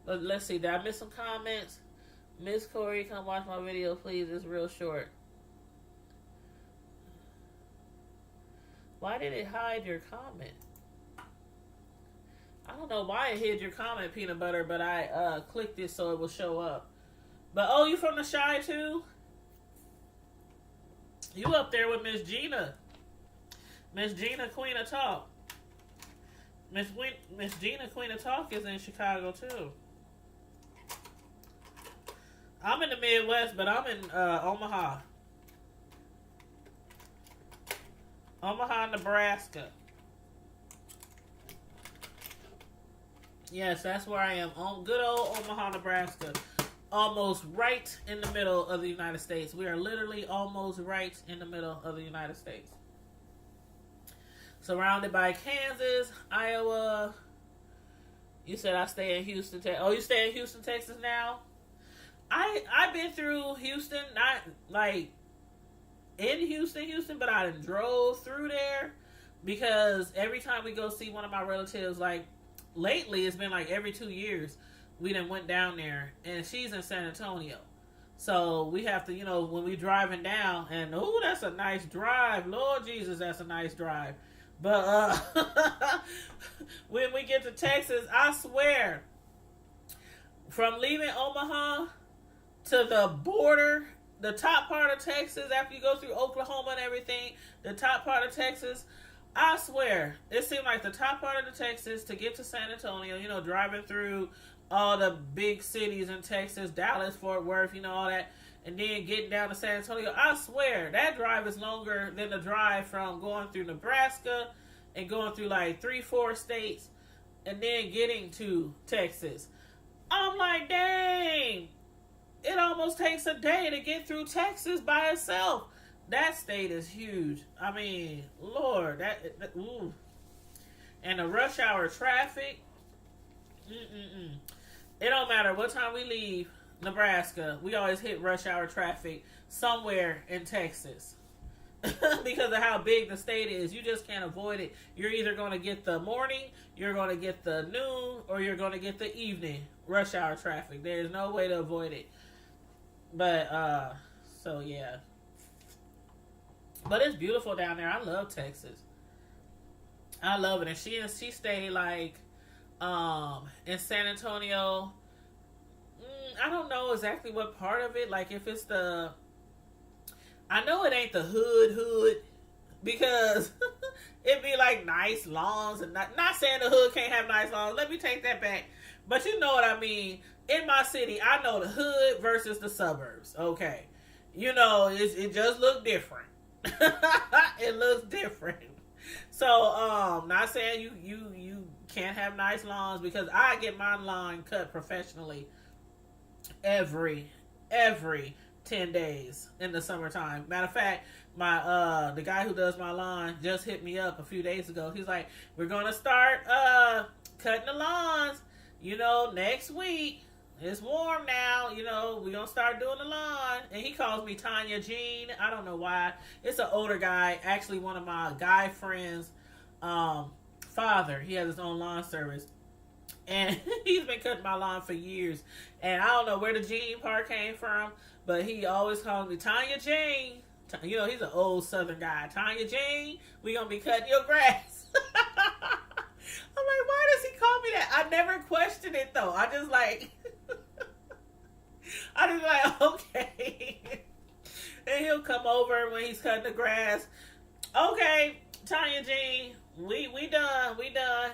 But let's see, did I miss some comments? Miss Corey, come watch my video, please. It's real short. Why did it hide your comment? I don't know why it hid your comment, Peanut Butter, but I clicked it so it will show up. But you from the Shy too? You up there with Miss Gina. Miss Gina, Queen of Talk. Miss Gina, Queen of Talk is in Chicago too. I'm in the Midwest, but I'm in Omaha. Omaha, Nebraska. Yes, that's where I am. Good old Omaha, Nebraska. Almost right in the middle of the United States. We are literally almost right in the middle of the United States. Surrounded by Kansas, Iowa. You said I stay in Houston, Texas. Oh, you stay in Houston, Texas now? I've been through Houston, not like in Houston, but I done drove through there because every time we go see one of my relatives, like lately it's been like every 2 years we done went down there, and she's in San Antonio. So we have to, when we driving down, and that's a nice drive. Lord Jesus, that's a nice drive. But when we get to Texas, I swear, from leaving Omaha to the border, the top part of Texas, after you go through Oklahoma and everything, the top part of Texas, I swear, it seemed like the top part of the Texas to get to San Antonio, driving through all the big cities in Texas, Dallas, Fort Worth, all that, and then getting down to San Antonio, I swear, that drive is longer than the drive from going through Nebraska and going through like 3-4 states and then getting to Texas. I'm like, dang, it almost takes a day to get through Texas by itself. That state is huge. I mean, Lord, that ooh. And the rush hour traffic, Mm-mm-mm. It don't matter what time we leave Nebraska. We always hit rush hour traffic somewhere in Texas. Because of how big the state is, you just can't avoid it. You're either going to get the morning, you're going to get the noon, or you're going to get the evening rush hour traffic. There's no way to avoid it. But so yeah. But it's beautiful down there. I love Texas. I love it. And she stayed like in San Antonio. I don't know exactly what part of it. Like if it's the, I know it ain't the hood because it'd be like nice lawns and not saying the hood can't have nice lawns. Let me take that back. But you know what I mean. In my city, I know the hood versus the suburbs. Okay, you know it just look different. It looks different. So not saying you can't have nice lawns because I get my lawn cut professionally every 10 days in the summertime. Matter of fact, my the guy who does my lawn just hit me up a few days ago. He's like, we're gonna start cutting the lawns, next week. It's warm now, we're gonna start doing the lawn. And he calls me Tanya Jean. I don't know why. It's an older guy, actually one of my guy friends' father. He has his own lawn service. And he's been cutting my lawn for years. And I don't know where the Jean part came from, but he always calls me Tanya Jean. He's an old Southern guy. Tanya Jean, we gonna be cutting your grass. I'm like, why does he call me that? I never questioned it though. I just like, okay. And he'll come over when he's cutting the grass. Okay, Tanya Jean, we done.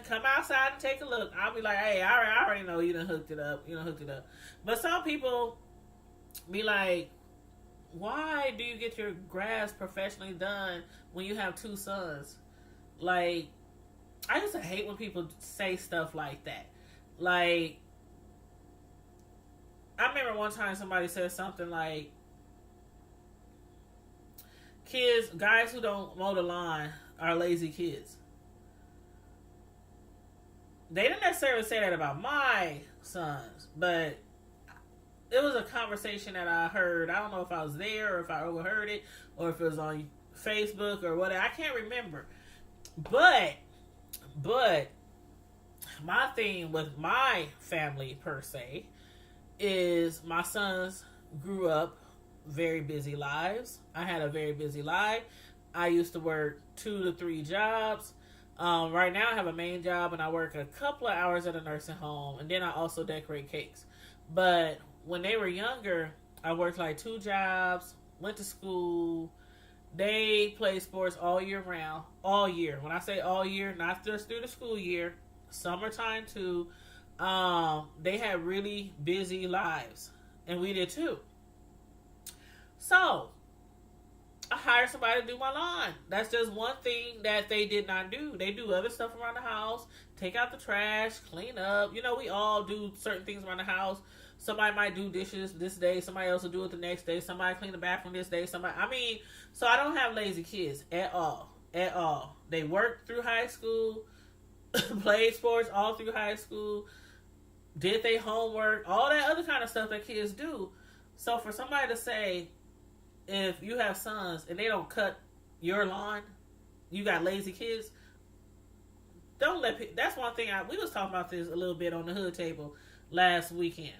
Come outside and take a look. I'll be like, hey, I already know you done hooked it up. But some people be like, why do you get your grass professionally done when you have two sons? Like, I used to hate when people say stuff like that. Like, I remember one time somebody said something like, guys who don't mow the lawn are lazy kids. They didn't necessarily say that about my sons, but it was a conversation that I heard. I don't know if I was there or if I overheard it or if it was on Facebook or whatever. I can't remember. But my thing with my family per se is my sons grew up very busy lives. I had a very busy life. I used to work 2 to 3 jobs. Right now I have a main job and I work a couple of hours at a nursing home, and then I also decorate cakes. But when they were younger, I worked like 2 jobs, went to school. They played sports all year round. All year. When I say all year, not just through the school year, summertime too. They had really busy lives, and we did too. So I hired somebody to do my lawn. That's just one thing that they did not do. They do other stuff around the house, take out the trash, clean up. We all do certain things around the house. Somebody might do dishes this day. Somebody else will do it the next day. Somebody clean the bathroom this day. So I don't have lazy kids at all. At all. They worked through high school, played sports all through high school, did their homework, all that other kind of stuff that kids do. So for somebody to say, if you have sons and they don't cut your lawn, you got lazy kids, don't let people. That's one thing we was talking about this a little bit on the hood table last weekend.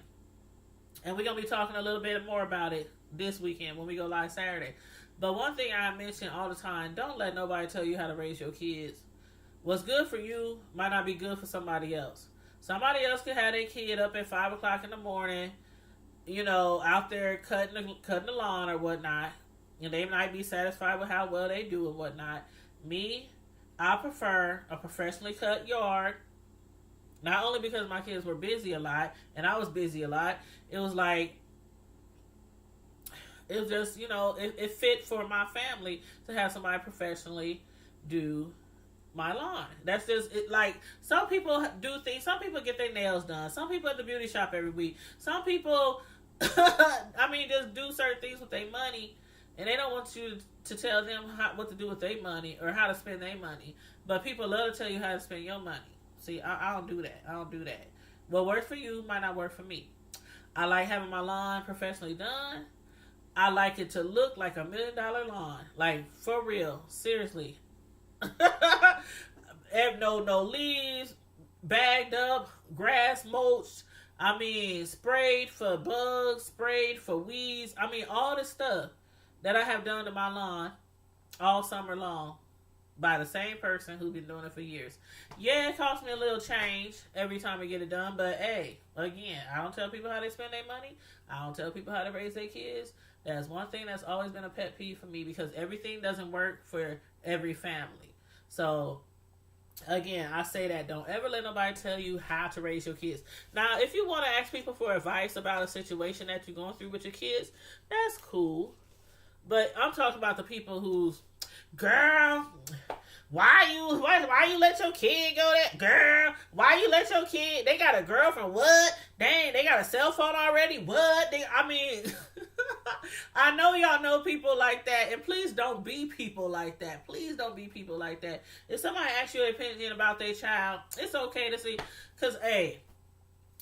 And we're going to be talking a little bit more about it this weekend when we go live Saturday. But one thing I mention all the time, don't let nobody tell you how to raise your kids. What's good for you might not be good for somebody else. Somebody else could have their kid up at 5 o'clock in the morning, out there cutting the lawn or whatnot. And they might be satisfied with how well they do and whatnot. Me, I prefer a professionally cut yard. Not only because my kids were busy a lot, and I was busy a lot. It was like, it was just, it fit for my family to have somebody professionally do my lawn. That's just it. Like, some people do things. Some people get their nails done. Some people at the beauty shop every week. Some people, just do certain things with their money, and they don't want you to tell them what to do with their money or how to spend their money. But people love to tell you how to spend your money. See, I don't do that. What works for you might not work for me. I like having my lawn professionally done. I like it to look like $1 million lawn. Like, for real. Seriously. No leaves, bagged up, grass mulched. I mean, sprayed for bugs, sprayed for weeds. I mean, all this stuff that I have done to my lawn all summer long by the same person who's been doing it for years. Yeah, it costs me a little change every time I get it done, but hey, again, I don't tell people how they spend their money. I don't tell people how to raise their kids. That's one thing that's always been a pet peeve for me, because everything doesn't work for every family. So, again, I say that don't ever let nobody tell you how to raise your kids. Now, if you want to ask people for advice about a situation that you're going through with your kids, that's cool. But I'm talking about the people who's, girl, why you let your kid go there? Girl, why you let your kid, they got a girlfriend, what? Dang, they got a cell phone already, what? I mean, I know y'all know people like that, and please don't be people like that. Please don't be people like that. If somebody asks you an opinion about their child, it's okay to see, because, hey,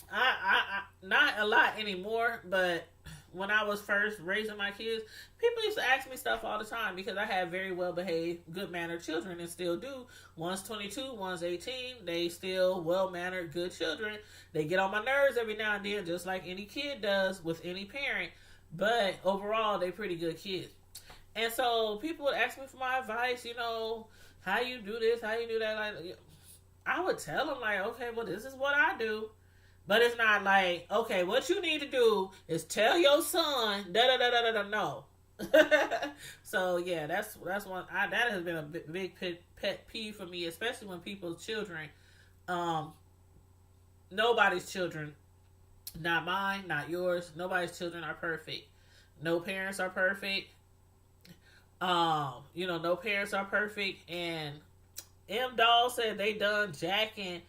I not a lot anymore, but when I was first raising my kids, people used to ask me stuff all the time because I had very well-behaved, good-mannered children, and still do. One's 22, one's 18. They still well-mannered, good children. They get on my nerves every now and then, just like any kid does with any parent. But overall, they pretty good kids. And so people would ask me for my advice, how you do this, how you do that. Like, I would tell them, like, okay, well, this is what I do. But it's not like, okay, what you need to do is tell your son, da-da-da-da-da-da, no. So, yeah, that's one, that has been a big pet peeve for me, especially when people's children, nobody's children, not mine, not yours, nobody's children are perfect. No parents are perfect. No parents are perfect. And M. Doll said they done jacking,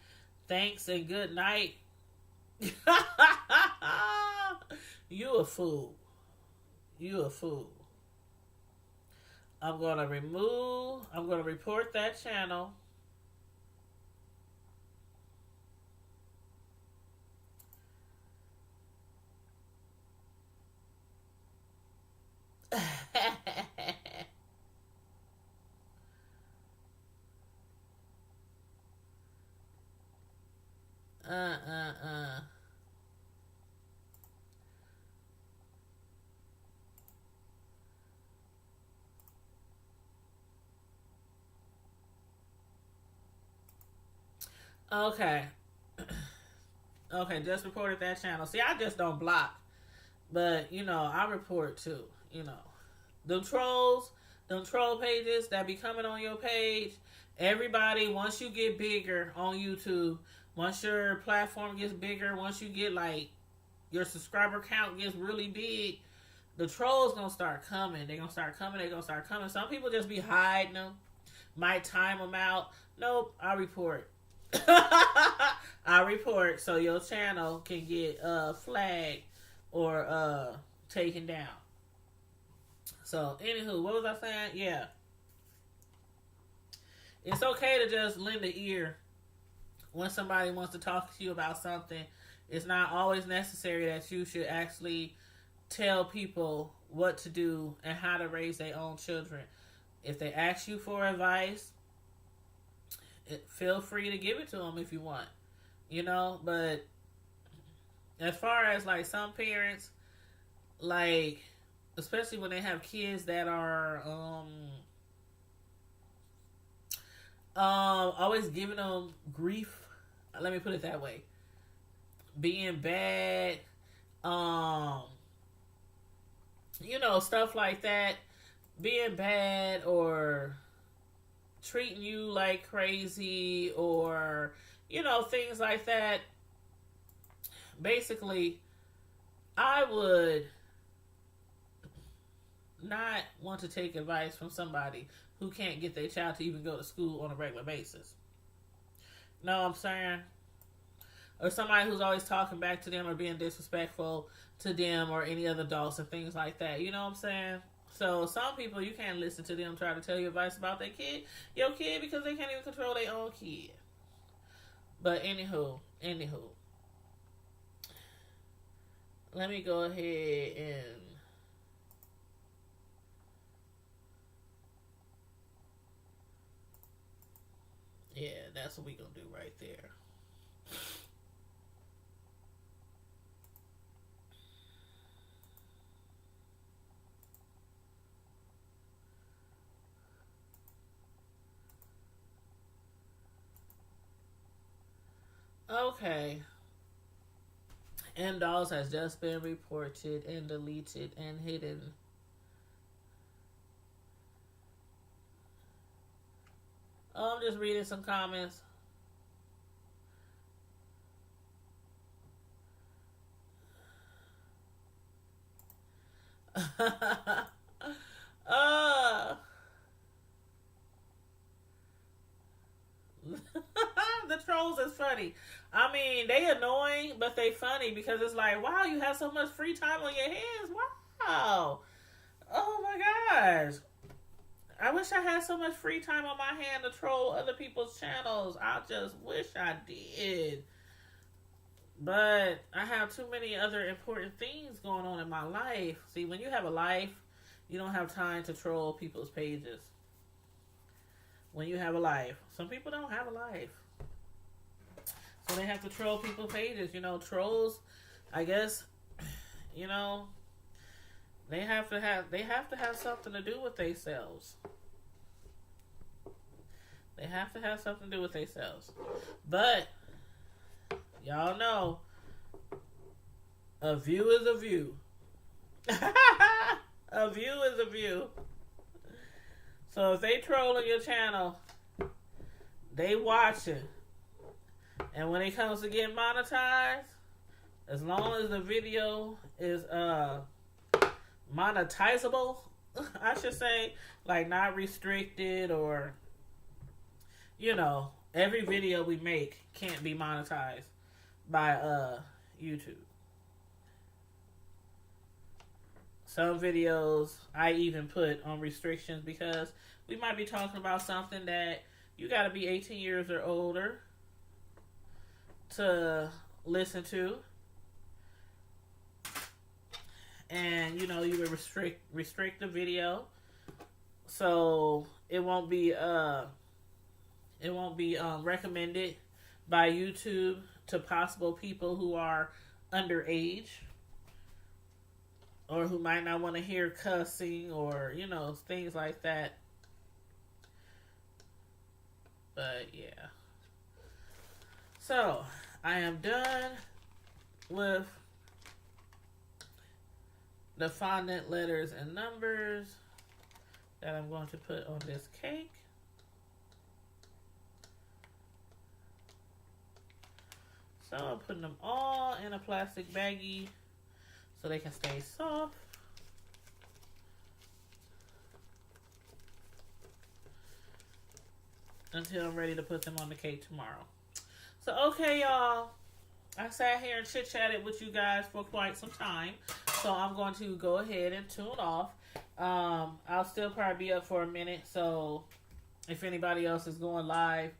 thanks and good night. You a fool. I'm going to report that channel. Okay. Okay, just reported that channel. See, I just don't block. But, I report too. Them trolls, them troll pages that be coming on your page, everybody, once you get bigger on YouTube, once your platform gets bigger, once you get, like, your subscriber count gets really big, the trolls gonna start coming. They're gonna start coming. Some people just be hiding them, might time them out. Nope, I report. I report so your channel can get flagged or taken down. So, anywho, what was I saying? Yeah. It's okay to just lend an ear when somebody wants to talk to you about something. It's not always necessary that you should actually tell people what to do and how to raise their own children. If they ask you for advice, feel free to give it to them if you want. But as far as, like, some parents, like, especially when they have kids that are always giving them grief, let me put it that way, being bad, stuff like that, being bad or treating you like crazy or, things like that. Basically, I would not want to take advice from somebody who can't get their child to even go to school on a regular basis. Know what I'm saying? Or somebody who's always talking back to them or being disrespectful to them or any other adults and things like that. You know what I'm saying? So some people, you can't listen to them try to tell you advice about your kid, because they can't even control their own kid. But anywho, let me go ahead and yeah, that's what we gonna do right there. Okay. Dolls has just been reported and deleted and hidden. Oh, I'm just reading some comments. uh, the trolls is funny. I mean, they annoying, but they funny because it's like, wow, you have so much free time on your hands. Wow. Oh my gosh. I wish I had so much free time on my hand to troll other people's channels. I just wish I did. But I have too many other important things going on in my life. See, when you have a life, you don't have time to troll people's pages. When you have a life. Some people don't have a life. So they have to troll people's pages. You know, trolls, I guess, you know, they have to have something to do with themselves. They have to have something to do with themselves. But y'all know, a view is a view. A view is a view. So if they trolling your channel, they watching. And when it comes to getting monetized, as long as the video is monetizable, I should say, like not restricted, or, you know, every video we make can't be monetized by YouTube. Some videos I even put on restrictions because we might be talking about something that you got to be 18 years or older to listen to. And, you know, you would restrict the video, so it won't be recommended by YouTube to possible people who are underage, or who might not want to hear cussing, or, you know, things like that. But yeah, so I am done with the fondant letters and numbers that I'm going to put on this cake. So I'm putting them all in a plastic baggie so they can stay soft. Until I'm ready to put them on the cake tomorrow. So, okay, y'all. I sat here and chit-chatted with you guys for quite some time. So I'm going to go ahead and tune off. I'll still probably be up for a minute. So if anybody else is going live,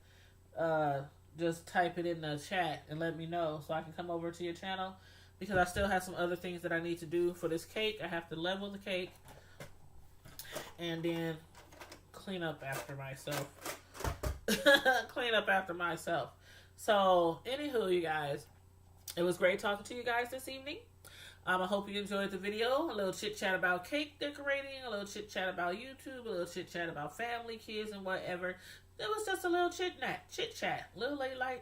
just type it in the chat and let me know so I can come over to your channel. Because I still have some other things that I need to do for this cake. I have to level the cake and then clean up after myself. Clean up after myself. So, anywho, you guys, it was great talking to you guys this evening. I hope you enjoyed the video. A little chit-chat about cake decorating, a little chit-chat about YouTube, a little chit-chat about family, kids, and whatever. It was just a little chit-chat, little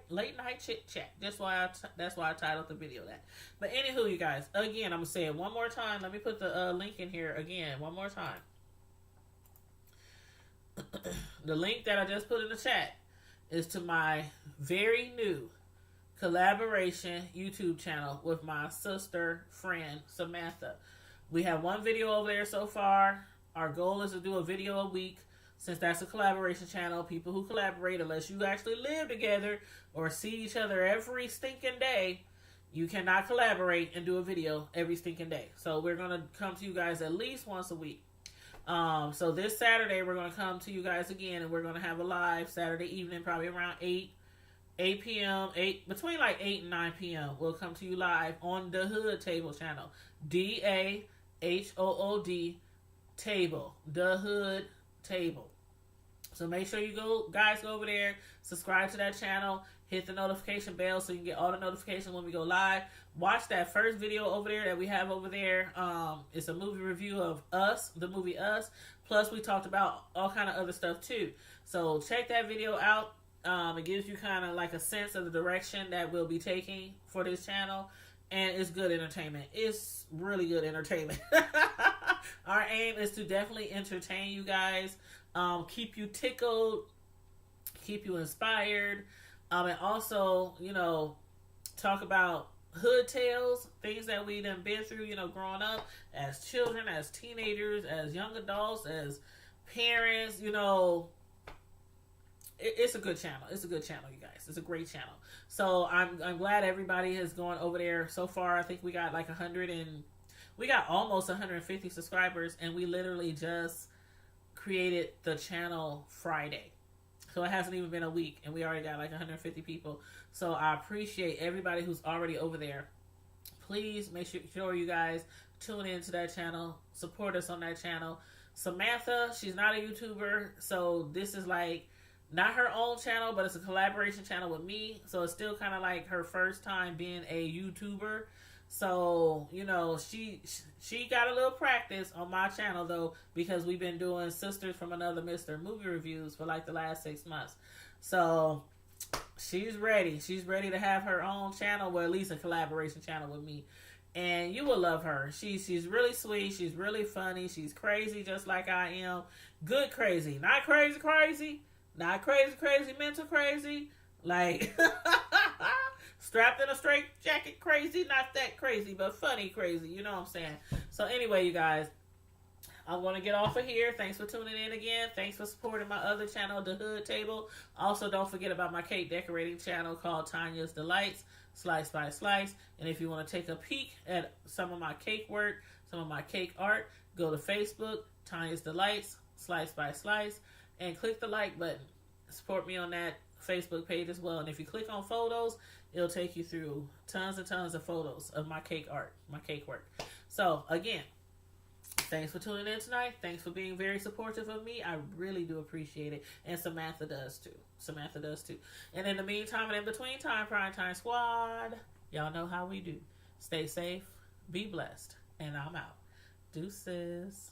late night chit-chat. That's why I titled the video that. But anywho, you guys, again, I'm going to say it one more time. Let me put the link in here again, one more time. The link that I just put in the chat is to my very new collaboration YouTube channel with my sister friend Samantha. We have one video over there so far. Our goal is to do a video a week, since that's a collaboration channel. People who collaborate, unless you actually live together or see each other every stinking day, you cannot collaborate and do a video every stinking day. So we're going to come to you guys at least once a week. So this Saturday we're going to come to you guys again, and we're going to have a live Saturday evening, probably around 8 8 p.m. 8 between like 8 and 9 p.m. We'll come to you live on the Hood Table channel. DAHOOD Table. The Hood Table. So make sure you go over there, subscribe to that channel, hit the notification bell so you can get all the notifications when we go live. Watch that first video over there that we have over there. It's a movie review of Us, the movie Us. Plus we talked about all kind of other stuff too. So check that video out. It gives you kind of like a sense of the direction that we'll be taking for this channel. And it's good entertainment. It's really good entertainment. Our aim is to definitely entertain you guys. Keep you tickled. Keep you inspired. And also, talk about hood tales. Things that we done been through, growing up. As children, as teenagers, as young adults, as parents, It's a good channel. It's a good channel, you guys. It's a great channel. So I'm glad everybody has gone over there so far. I think we got like we got almost 150 subscribers, and we literally just created the channel Friday. So it hasn't even been a week, and we already got like 150 people. So I appreciate everybody who's already over there. Please make sure you guys tune into that channel. Support us on that channel. Samantha, she's not a YouTuber, so this is like not her own channel, but it's a collaboration channel with me. So it's still kind of like her first time being a YouTuber. So, she got a little practice on my channel, though, because we've been doing Sisters from Another Mister movie reviews for like the last 6 months. So she's ready. She's ready to have her own channel, or at least a collaboration channel with me. And you will love her. She's really sweet. She's really funny. She's crazy just like I am. Good crazy. Not crazy. Not crazy, mental crazy. Like, strapped in a straight jacket crazy. Not that crazy, but funny crazy. You know what I'm saying? So anyway, you guys, I'm going to get off of here. Thanks for tuning in again. Thanks for supporting my other channel, The Hood Table. Also, don't forget about my cake decorating channel called Tanya's Delights, Slice by Slice. And if you want to take a peek at some of my cake work, some of my cake art, go to Facebook, Tanya's Delights, Slice by Slice, and click the like button. Support me on that Facebook page as well. And if you click on photos, it'll take you through tons and tons of photos of my cake art, my cake work. So again, thanks for tuning in tonight. Thanks for being very supportive of me. I really do appreciate it. And Samantha does too. And in the meantime and in between time, Primetime Squad, y'all know how we do. Stay safe, be blessed, and I'm out. Deuces.